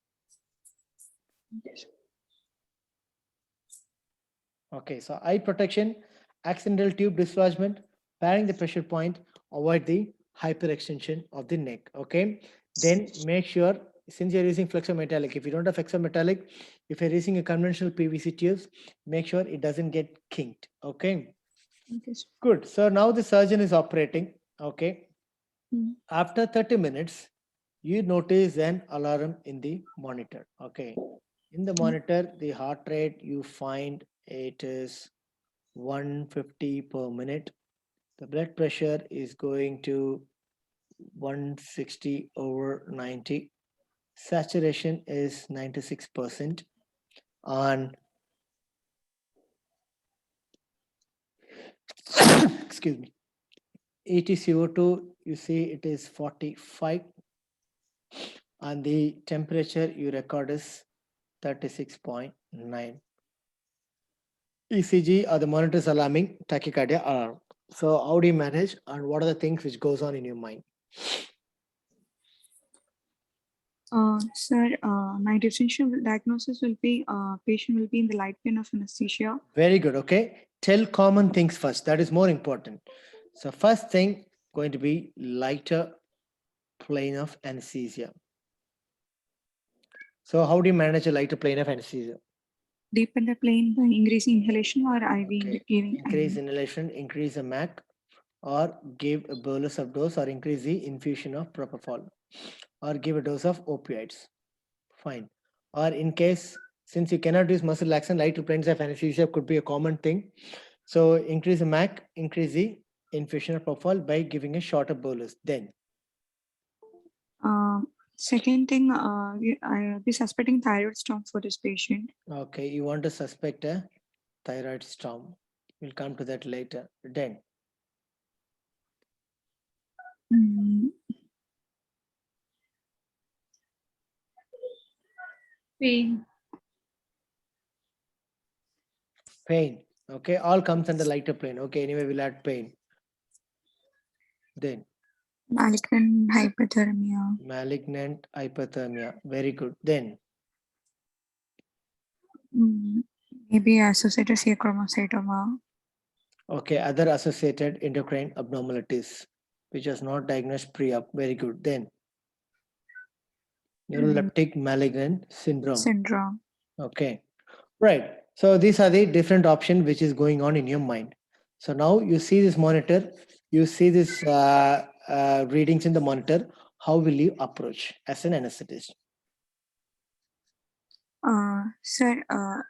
Okay, so eye protection, accidental tube dislodgement, padding the pressure point, avoid the hyperextension of the neck. Okay, then make sure, since you're using flexometallic, if you don't have flexometallic, if you're using a conventional PVC tubes, make sure it doesn't get kinked. Okay,
Okay.
good. So now the surgeon is operating. Okay,
Mhm.
after 30 minutes, you notice an alarm in the monitor. Okay, in the monitor, the heart rate you find it is 150 per minute. The blood pressure is going to 160 over 90. Saturation is 96%. And excuse me, EtCO2, you see it is 45. And the temperature you record is 36.9. ECG or the monitor is alarming, tachycardia alarm. So how do you manage, and what are the things which goes on in your mind?
Sir, my differential diagnosis will be patient will be in the light plane of anesthesia.
Very good. Okay. Tell common things first. That is more important. So first thing going to be lighter plane of anesthesia. So how do you manage a lighter plane of anesthesia?
Deepen the plane by increasing inhalation or IV
Okay.
giving
Increase
IV.
inhalation, increase the MAC, or give a bolus of dose, or increase the infusion of propofol, or give a dose of opioids. Fine. Or in case, since you cannot use muscle relaxant, lighter planes of anesthesia could be a common thing. So increase the MAC, increase the infusion of propofol by giving a shorter bolus. Then
Second thing, I'll be suspecting thyroid storm for this patient.
okay, you want to suspect a thyroid storm. We'll come to that later. Then
Mm,
Pain.
pain. Okay, all comes under lighter plane. Okay, anyway, we'll add pain. Then
malignant hyperthermia.
malignant hyperthermia. Very good. Then
Maybe associated pheochromocytoma.
Okay, other associated endocrine abnormalities, which was not diagnosed pre-op. Very good. Then neuroleptic malignant syndrome. Okay, right. So these are the different options which is going on in your mind. So now you see this monitor, you see this readings in the monitor. How will you approach as an anesthetist?
Sir,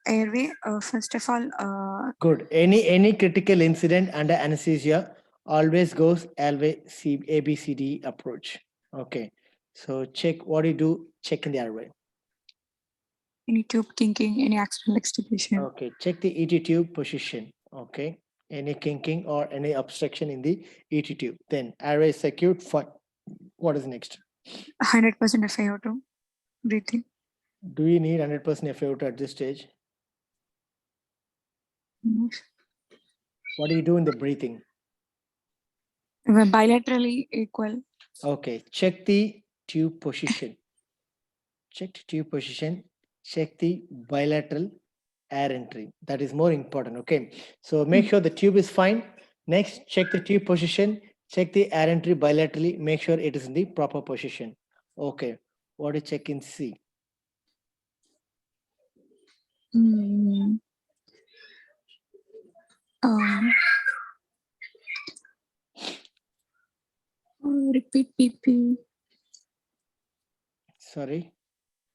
airway, first of all,
Good. Any critical incident under anesthesia always goes ABCD approach. Okay. So check what you do. Check in the airway.
any tube kinking, any accidental extubation.
Okay. Check the ET tube position. Okay. Any kinking or any obstruction in the ET tube. Then airway is secured. Fine. What is next?
100% FiO2 breathing.
Do you need 100% FiO2 at this stage? What do you do in the breathing?
Bilaterally equal.
Okay. Check the tube position. Check the tube position. Check the bilateral air entry. That is more important. Okay. So make sure the tube is fine. Next, check the tube position. Check the air entry bilaterally. Make sure it is in the proper position. Okay. What do you check in C?
Mm. Repeat PP.
Sorry.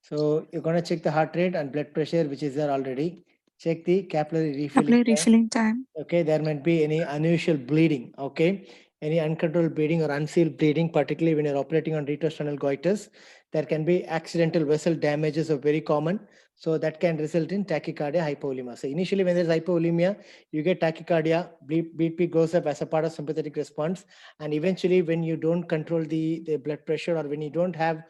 So you're going to check the heart rate and blood pressure, which is there already. Check the capillary refilling.
Capillary refilling time.
Okay, there might be any unusual bleeding. Okay, any uncontrolled bleeding or unsealed bleeding, particularly when you're operating on retrosternal goiters. There can be accidental vessel damages are very common. So that can result in tachycardia, hypovolemia. So initially when there's hypovolemia, you get tachycardia, BP goes up as a part of sympathetic response. And eventually when you don't control the blood pressure or when you don't have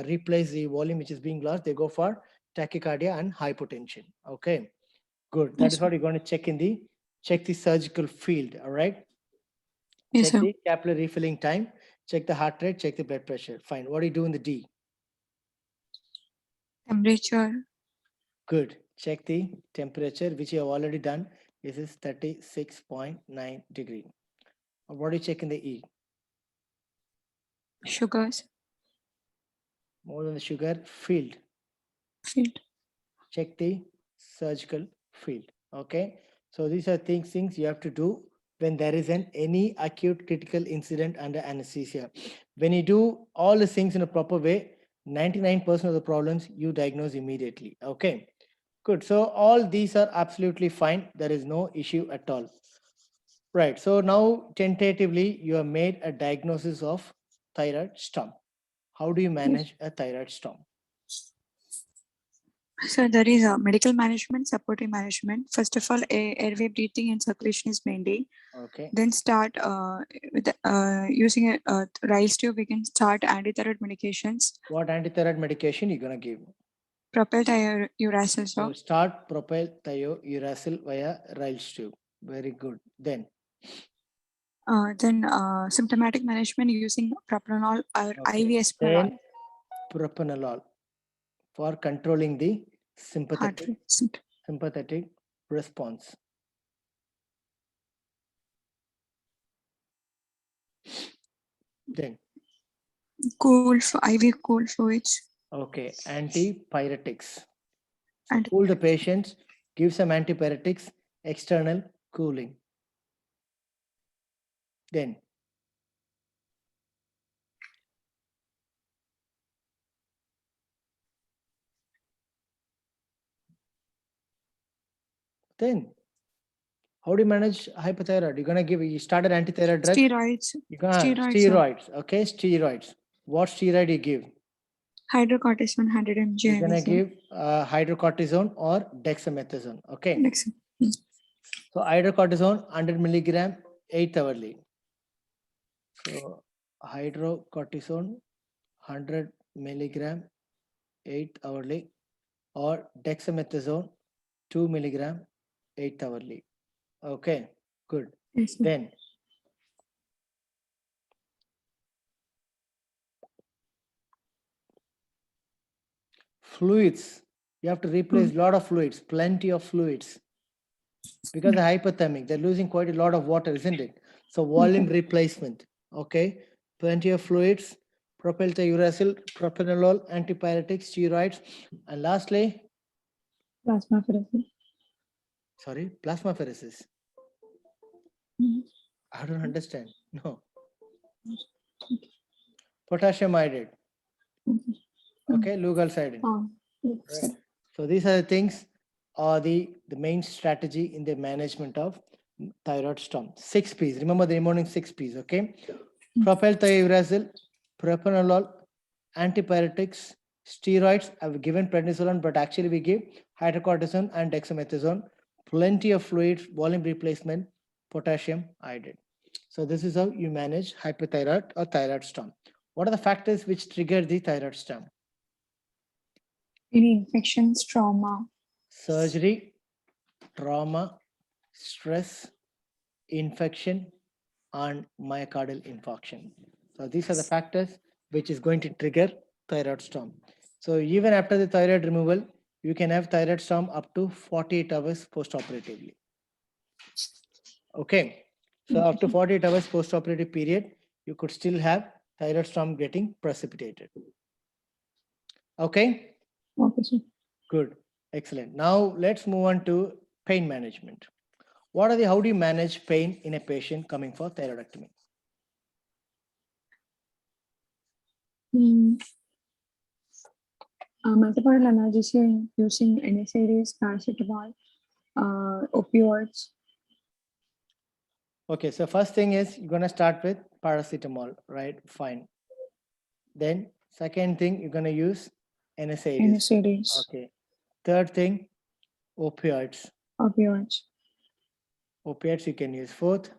replace the volume which is being lost, they go for tachycardia and hypotension. Okay. Good. That
Yes,
is what you're going to check the surgical field. All right.
Yes,
Check
sir.
the capillary refilling time. Check the heart rate. Check the blood pressure. Fine. What do you do in the D?
Temperature.
Good. Check the temperature, which you have already done. This is 36.9 degree. What do you check in the E?
Sugars.
More than the sugar field.
Field.
Check the surgical field. Okay. So these are things you have to do when there is any acute critical incident under anesthesia. When you do all the things in a proper way, 99% of the problems you diagnose immediately. Okay. Good. So all these are absolutely fine. There is no issue at all. Right. So now tentatively you have made a diagnosis of thyroid storm. How do you manage a thyroid storm?
So there is a medical management, supportive management. First of all, airway breathing and circulation is maintained.
Okay.
Then start with using a rice tube. We can start antithyroid medications.
What antithyroid medication you're gonna give?
Propel uracil.
So start propel thiouracil via Riles tube. Very good. Then
Symptomatic management using propranolol or
okay.
IV espuerol.
Then propranolol for controlling the
Heart
sympathetic response. Then
IV cool fluids.
okay, antipyretics.
And
Cool the patients, give some antipyretics, external cooling. Then how do you manage hypothyroid? You're gonna give you started antithyroid drug.
steroids.
You're gonna steroids. Okay, steroids. What steroid you give?
Hydrocortisone 100 mg.
You're gonna give hydrocortisone or dexamethasone. Okay. So hydrocortisone 100 milligram 8 hourly. So hydrocortisone 100 milligram 8 hourly or dexamethasone 2 milligram 8 hourly. Okay, good.
Yes,
Then fluids. You have to replace a lot of fluids, plenty of fluids. Because they're hypothermic, they're losing quite a lot of water, isn't it? So volume replacement, okay? Plenty of fluids, propylthiouracil, propranolol, antipyretics, steroids, and lastly,
Plasmapheresis.
sorry, plasmapheresis.
Mhm.
I don't understand. No. Potassium iodide, okay? Lugolcidine.
Yes.
Right. So these are the things, are the main strategy in the management of thyroid storm. 6 P's. Remember the remaining 6 P's, okay? Propylthiouracil, propranolol, antipyretics, steroids. I've given prednisolone, but actually we give hydrocortisone and dexamethasone. Plenty of fluids, volume replacement, potassium iodide. So this is how you manage hypothyroid or thyroid storm. What are the factors which trigger the thyroid storm?
Any infections, trauma.
Surgery, trauma, stress, infection, and myocardial infarction. So these are the factors which is going to trigger thyroid storm. So even after the thyroid removal, you can have thyroid storm up to 48 hours post-operatively. Okay. So up to 48 hours post-operative period, you could still have thyroid storm getting precipitated. Okay.
Okay, sir.
Good. Excellent. Now let's move on to pain management. How do you manage pain in a patient coming for thyroidectomy?
Multiple analgesia using NSAIDs, paracetamol, opioids.
Okay, so first thing is you're gonna start with paracetamol, right? Fine. Then second thing, you're gonna use NSAIDs.
NSAIDs,
Okay. Third thing, opioids.
opioids.
Opiates you can use. Fourth,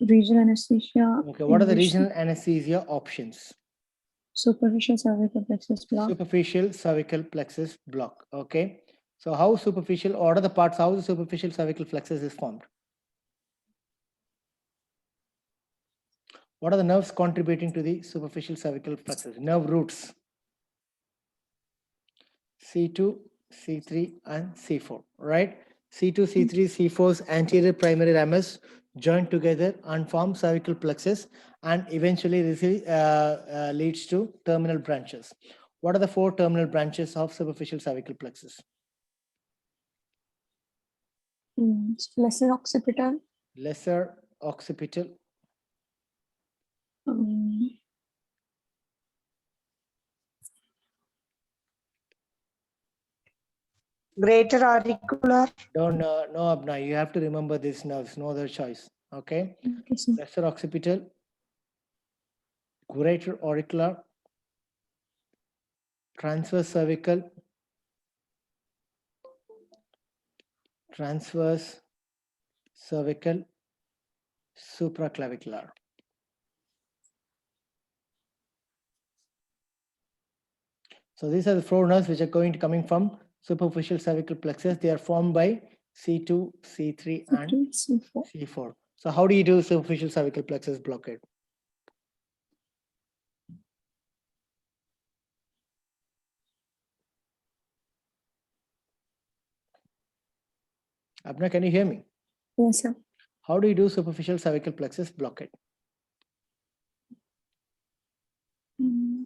Regional anesthesia.
okay, what are the
in which
regional anesthesia options?
Superficial cervical plexus block.
Superficial cervical plexus block. Okay. So how superficial, what are the parts, how the superficial cervical plexus is formed? What are the nerves contributing to the superficial cervical plexus? Nerve roots. C2, C3, and C4, right? C2, C3, C4's anterior primary ramus join together and form cervical plexus, and eventually this leads to terminal branches. What are the 4 terminal branches of superficial cervical plexus?
Lesser occipital.
Lesser occipital,
um,
Greater auricular.
don't no, Abna, you have to remember these nerves, no other choice. Okay,
okay, sir.
lesser occipital, greater auricular, transverse cervical, transverse cervical, supraclavicular. So these are the 4 nerves which are coming from superficial cervical plexus. They are formed by C2, C3, and
C4.
C4. So how do you do superficial cervical plexus blockade? Abna, can you hear me?
Yes, sir.
How do you do superficial cervical plexus blockade?
Mm,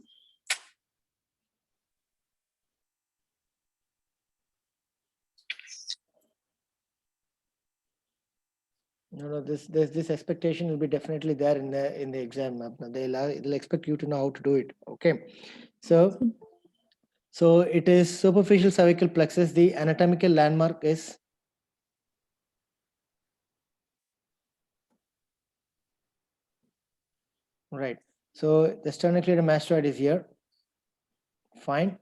No, this expectation will be definitely there in the exam. Abna. They'll expect you to know how to do it. Okay, so it is superficial cervical plexus. The anatomical landmark is right. So the sternocleidomastoid is here. Fine.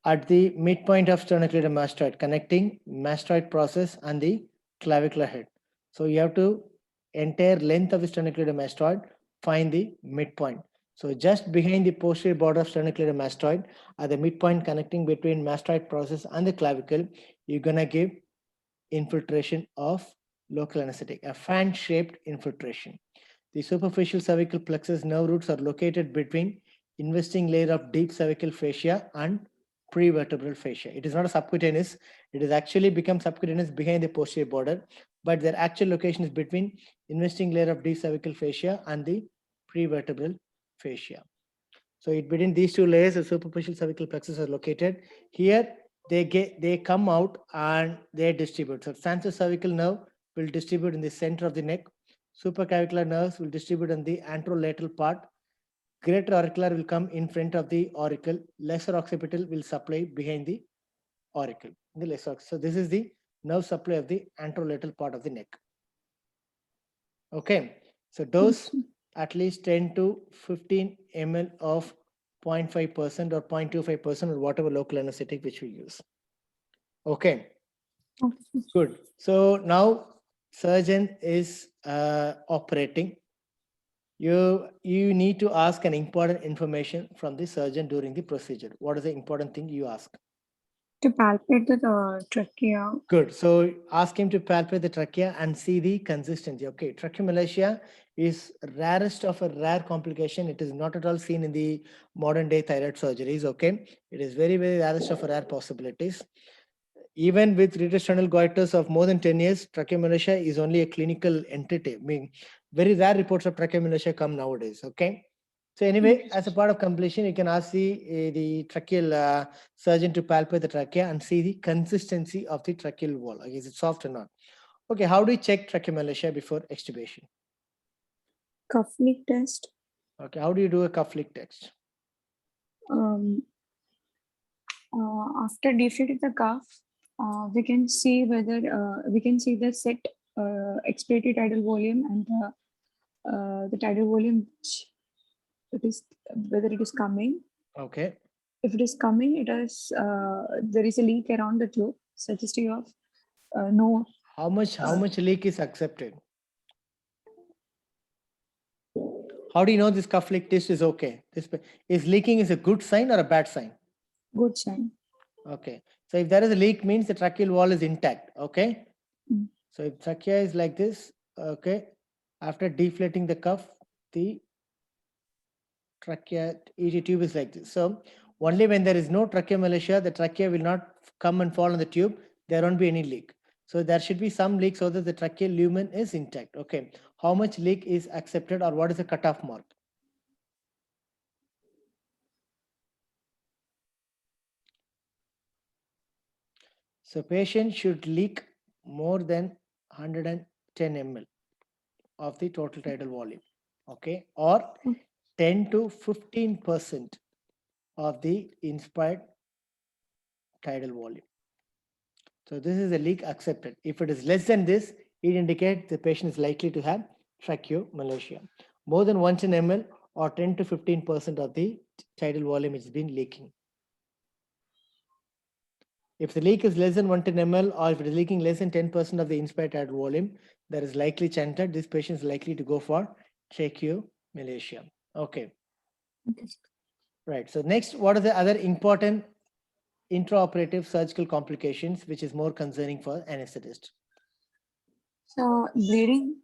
At the midpoint of sternocleidomastoid, connecting mastoid process and the clavicular head. So you have to entire length of the sternocleidomastoid, find the midpoint. So just behind the posterior border of sternocleidomastoid, at the midpoint connecting between mastoid process and the clavicle, you're gonna give infiltration of local anesthetic, a fan-shaped infiltration. The superficial cervical plexus nerve roots are located between investing layer of deep cervical fascia and prevertebral fascia. It is not a subcutaneous. It is actually become subcutaneous behind the posterior border, but their actual location is between investing layer of deep cervical fascia and the prevertebral fascia. So between these two layers, the superficial cervical plexus are located. Here they come out and they distribute. So transverse cervical nerve will distribute in the center of the neck. Supraclavicular nerves will distribute in the anterolateral part. Greater auricular will come in front of the auricle. Lesser occipital will supply behind the auricle. The lesser. So this is the nerve supply of the anterolateral part of the neck. Okay. So dose at least 10 to 15 ml of 0.5% or 0.25% or whatever local anesthetic which we use. Okay.
Okay.
Good. So now surgeon is operating. You need to ask an important information from the surgeon during the procedure. What is the important thing you ask?
To palpate the trachea.
Good. So ask him to palpate the trachea and see the consistency. Okay. Tracheomalacia is rarest of a rare complication. It is not at all seen in the modern day thyroid surgeries. Okay. It is very, very rarest of a rare possibilities. Even with retrosternal goiters of more than 10 years, tracheomalacia is only a clinical entity. I mean, very rare reports of tracheomalacia come nowadays. Okay. So anyway, as a part of completion, you can ask the tracheal surgeon to palpate the trachea and see the consistency of the tracheal wall. Okay, is it soft or not? Okay, how do you check tracheomalacia before extubation?
Cuff leak test.
Okay, how do you do a cuff leak test?
After deflating the cuff, we can see whether we can see the set expiratory tidal volume and the tidal volume which it is whether it is coming.
Okay.
If it is coming, it is there is a leak around the tube, suggestive of no.
How much leak is accepted? How do you know this cuff leak test is okay? This is leaking is a good sign or a bad sign?
Good sign.
Okay. So if there is a leak, means the tracheal wall is intact. Okay.
Mm.
So if trachea is like this, okay, after deflating the cuff, the trachea ET tube is like this. So only when there is no tracheomalacia, the trachea will not come and fall on the tube. There won't be any leak. So there should be some leak so that the tracheal lumen is intact. Okay. How much leak is accepted or what is the cutoff mark? So patient should leak more than 110 ml of the total tidal volume. Okay. Or 10 to 15% of the inspired tidal volume. So this is a leak accepted. If it is less than this, it indicates the patient is likely to have tracheomalacia. More than 110 ml or 10 to 15% of the tidal volume has been leaking. If the leak is less than 110 ml or if it is leaking less than 10% of the inspired tidal volume, there is likely chance that this patient is likely to go for tracheomalacia. Okay.
Okay.
Right. So next, what are the other important intraoperative surgical complications which is more concerning for anesthetist?
So bleeding.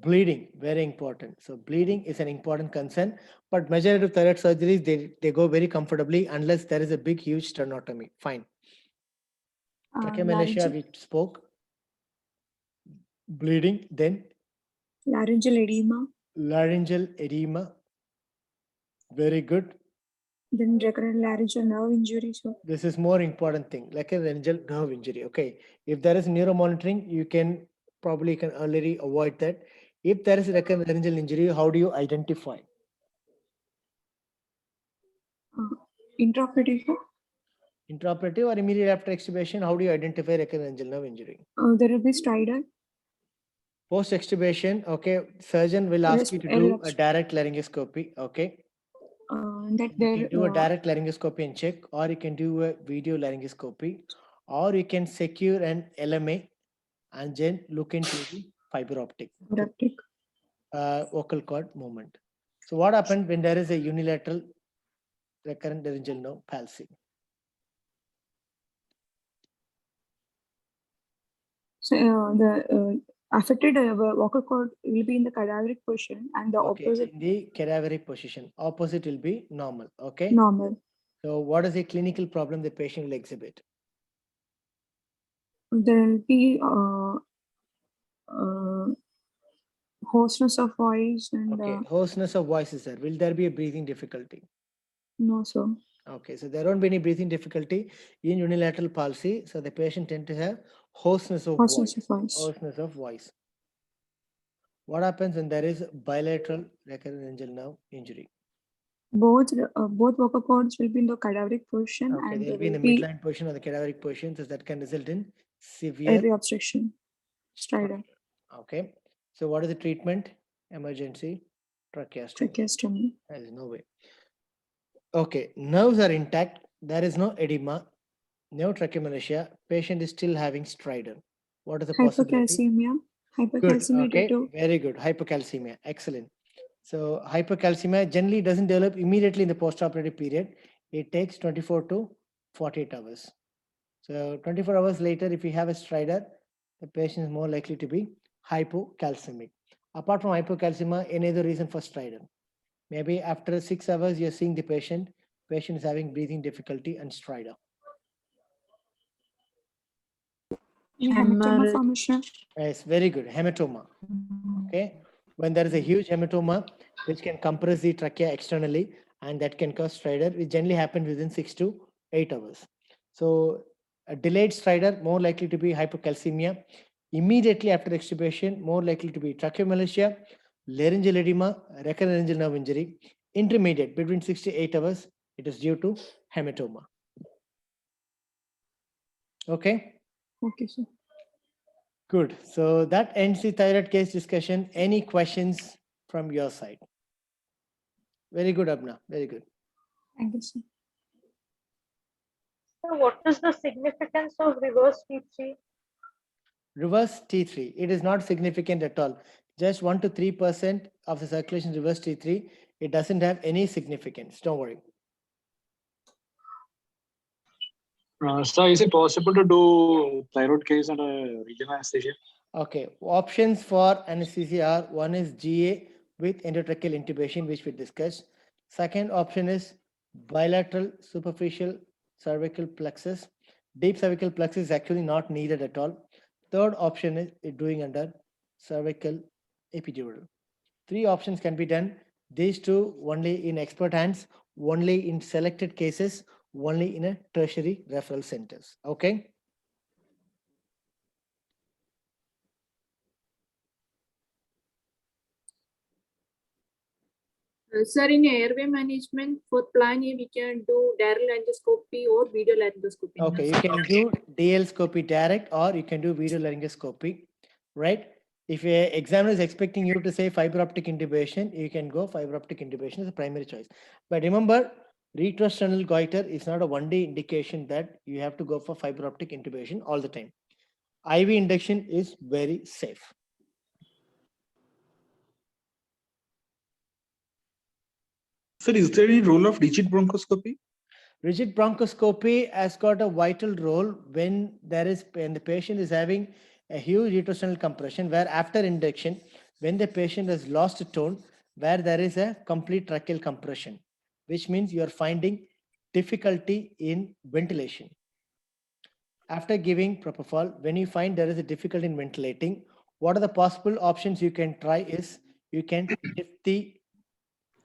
Bleeding, very important. So bleeding is an important concern, but majority of thyroid surgeries, they go very comfortably unless there is a big, huge sternotomy. Fine. Tracheomalacia, we spoke. Bleeding, then
Laryngeal edema.
laryngeal edema. Very good.
Then recurrent laryngeal nerve injury. So
This is more important thing, like a laryngeal nerve injury. Okay. If there is neuromonitoring, you can probably can early avoid that. If there is a recurrent laryngeal injury, how do you identify?
intraoperative.
Intraoperative or immediate after extubation, how do you identify recurrent laryngeal nerve injury?
There will be stridor.
Post extubation, okay, surgeon will ask you to do a direct laryngoscopy. Okay.
That
You
there
can do a direct laryngoscopy and check, or you can do a video laryngoscopy, or you can secure an LMA and then look into the fiber optic vocal cord movement. So what happens when there is a unilateral recurrent laryngeal nerve palsy?
So the affected vocal cord will be in the cadaveric position, and the
Okay,
opposite
in the cadaveric position. Opposite will be normal. Okay.
normal.
So what is the clinical problem the patient will exhibit?
There will be hoarseness of voice and
Okay, hoarseness of voice is there. Will there be a breathing difficulty?
no, sir.
Okay, so there won't be any breathing difficulty in unilateral palsy. So the patient tend to have hoarseness of
Hoarseness
voice.
of voice.
Hoarseness of voice. What happens when there is bilateral recurrent nerve injury?
Both vocal cords will be in the cadaveric position,
Okay,
and
they'll
there
be in
will
the
be
midline position or the cadaveric position, so that can result in severe.
airway obstruction. Stridor,
Okay, so what is the treatment? Emergency tracheostomy.
tracheostomy.
There is no way. Okay, nerves are intact. There is no edema, no tracheomalacia. Patient is still having stridor. What is the possibility?
Hypercalcemia.
Good.
Hypercalcemia due
Okay.
to
Very good. Hypercalcemia. Excellent. So hypercalcemia generally doesn't develop immediately in the postoperative period. It takes 24 to 48 hours. So 24 hours later, if you have a stridor, the patient is more likely to be hypocalcemic. Apart from hypocalcemia, any other reason for stridor? Maybe after 6 hours, you're seeing the patient is having breathing difficulty and stridor.
hematoma
Hemorrhage.
formation.
Yes, very good. Hematoma. Okay. When there is a huge hematoma, which can compress the trachea externally, and that can cause stridor, which generally happens within 6 to 8 hours. So a delayed stridor more likely to be hypocalcemia. Immediately after extubation, more likely to be tracheomalacia, laryngeal edema, recurrent laryngeal nerve injury. Intermediate between 6 to 8 hours, it is due to hematoma. Okay.
Okay, sir.
Good. So that ends the thyroid case discussion. Any questions from your side? Very good, Abna. Very good.
Thank you, sir.
So what is the significance of reverse T3?
Reverse T3. It is not significant at all. Just 1 to 3% of the circulation reverse T3. It doesn't have any significance. Don't worry.
Sir, is it possible to do thyroid case under regional anesthesia?
Okay. Options for anesthesia are: one is GA with endotracheal intubation, which we discussed. Second option is bilateral superficial cervical plexus. Deep cervical plexus is actually not needed at all. Third option is doing under cervical epidural. Three options can be done. These two only in expert hands, only in selected cases, only in a tertiary referral centers. Okay.
Sir, in airway management for plan A, we can do direct laryngoscopy or video laryngoscopy.
Okay, you can do DL scopy direct, or you can do video laryngoscopy, right? If a examiner is expecting you to say fiber optic intubation, you can go fiber optic intubation as a primary choice. But remember, retrosternal goiter is not a one-day indication that you have to go for fiber optic intubation all the time. IV induction is very safe.
Sir, is there any role of rigid bronchoscopy?
Rigid bronchoscopy has got a vital role when the patient is having a huge retrosternal compression, where after induction, when the patient has lost tone, where there is a complete tracheal compression, which means you are finding difficulty in ventilation. After giving propofol, when you find there is a difficulty in ventilating, what are the possible options you can try is you can lift the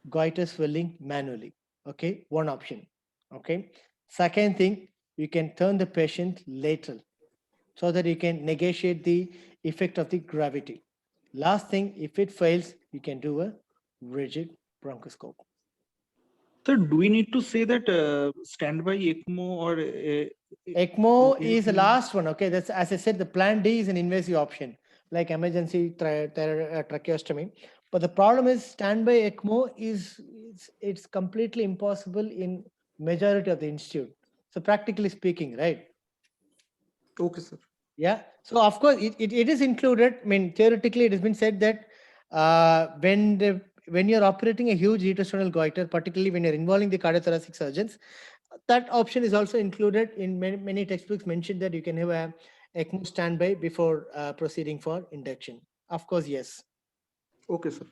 goiter swelling manually. Okay, one option. Okay. Second thing, you can turn the patient lateral so that you can negotiate the effect of the gravity. Last thing, if it fails, you can do a rigid bronchoscope.
Sir, do we need to say that standby ECMO or
ECMO is the last one. Okay, that's, as I said, the plan D is an invasive option like emergency tracheostomy. But the problem is standby ECMO it's completely impossible in majority of the institute. So practically speaking, right?
Okay, sir.
Yeah. So of course it is included. I mean, theoretically, it has been said that when you're operating a huge retrosternal goiter, particularly when you're involving the cardiothoracic surgeons, that option is also included in many textbooks. Mentioned that you can have a ECMO standby before proceeding for induction. Of course, yes.
Okay, sir.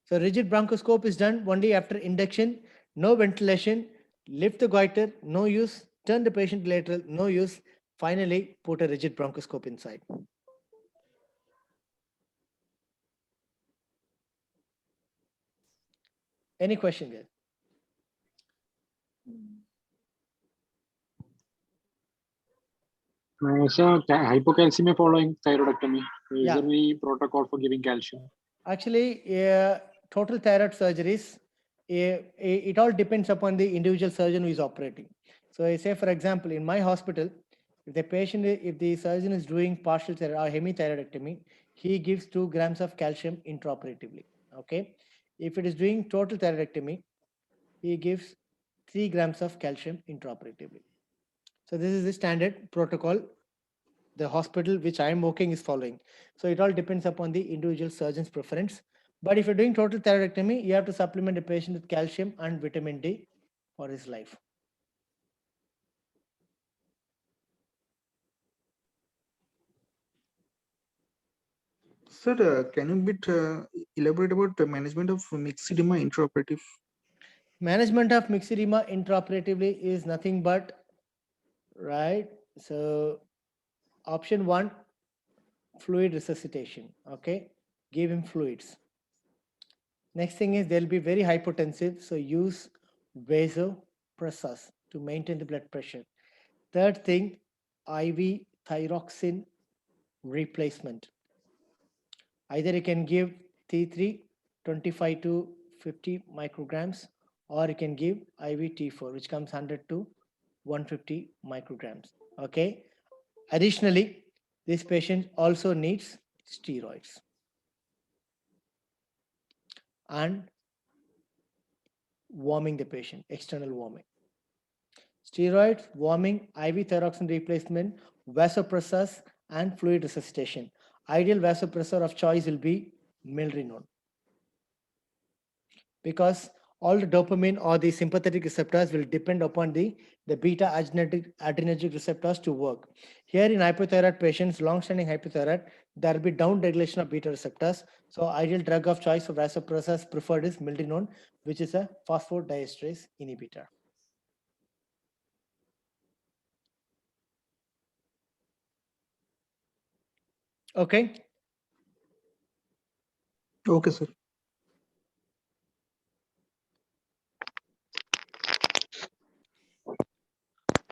So rigid bronchoscope is done only after induction. no ventilation, lift the goiter, no use, turn the patient lateral, no use. Finally, put a rigid bronchoscope inside. Any question there?
So hypocalcemia following thyroidectomy. Is
Yeah.
there any protocol for giving calcium?
Actually, total thyroid surgeries, it all depends upon the individual surgeon who is operating. So I say, for example, in my hospital, if the surgeon is doing partial thyroid or hemithyroidectomy, he gives 2 grams of calcium intraoperatively. Okay. If it is doing total thyroidectomy, he gives 3 grams of calcium intraoperatively. So this is the standard protocol the hospital which I am working is following. So it all depends upon the individual surgeon's preference. But if you're doing total thyroidectomy, you have to supplement the patient with calcium and vitamin D for his life.
Sir, can you elaborate about the management of myxedema intraoperative?
Management of myxedema intraoperatively is nothing but, right? So option 1, fluid resuscitation. Okay, give him fluids. Next thing is they'll be very hypotensive, so use vasopressors to maintain the blood pressure. Third thing, IV thyroxine replacement. Either you can give T3 25 to 50 micrograms, or you can give IV T4, which comes 100 to 150 micrograms. Okay. Additionally, this patient also needs steroids and warming the patient, external warming. Steroids, warming, IV thyroxine replacement, vasopressors, and fluid resuscitation. Ideal vasopressor of choice will be milrinone, because all the dopamine or the sympathetic receptors will depend upon the beta adrenergic receptors to work. Here in hypothyroid patients, long-standing hypothyroid, there will be down regulation of beta receptors. So ideal drug of choice for vasopressors preferred is milrinone, which is a phosphodiesterase inhibitor. Okay.
Okay, sir.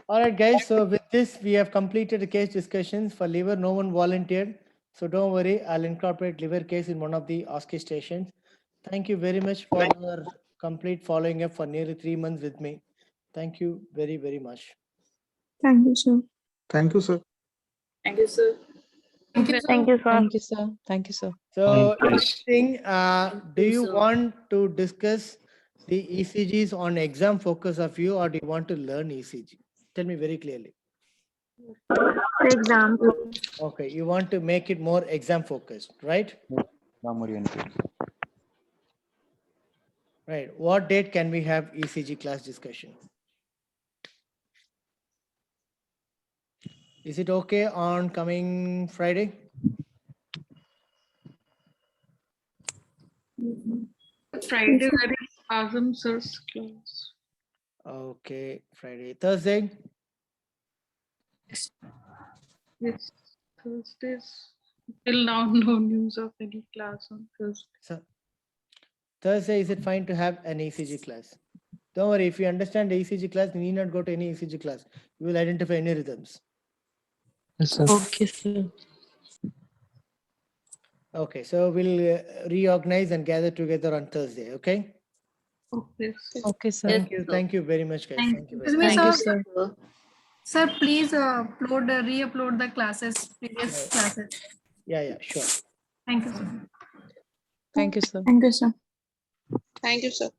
All right, guys. So with this, we have completed the case discussions for liver. No one volunteered. So don't worry. I'll incorporate liver case in one of the OSCE stations. Thank you very much for your complete following up for nearly 3 months with me. Thank you very, very much.
Thank you, sir.
Thank you, sir.
Thank you, sir.
Thank you, sir.
Thank you, sir. Thank you, sir.
So next thing, do you want to discuss the ECGs on exam focus of you, or do you want to learn ECG? Tell me very clearly.
Exam.
Okay, you want to make it more exam focused, right? Right. What date can we have ECG class discussion? Is it okay on coming Friday?
Friday, that is Azam sir's class.
Okay, Friday. Thursday?
Yes, Thursdays. Till now, no news of any class on Thursday.
So, Thursday, is it fine to have an ECG class? Don't worry, if you understand the ECG class, you need not go to any ECG class. You will identify any rhythms.
Yes, sir. Okay, sir.
Okay, so we'll reorganize and gather together on Thursday, okay?
Okay.
Okay, sir.
Thank you very much, guys. Thank you very
Thank you,
much.
sir.
Sir, please re-upload the classes, previous
Yes.
classes.
Yeah, sure.
Thank you, sir.
Thank you, sir.
Thank you, sir.
Thank you, sir.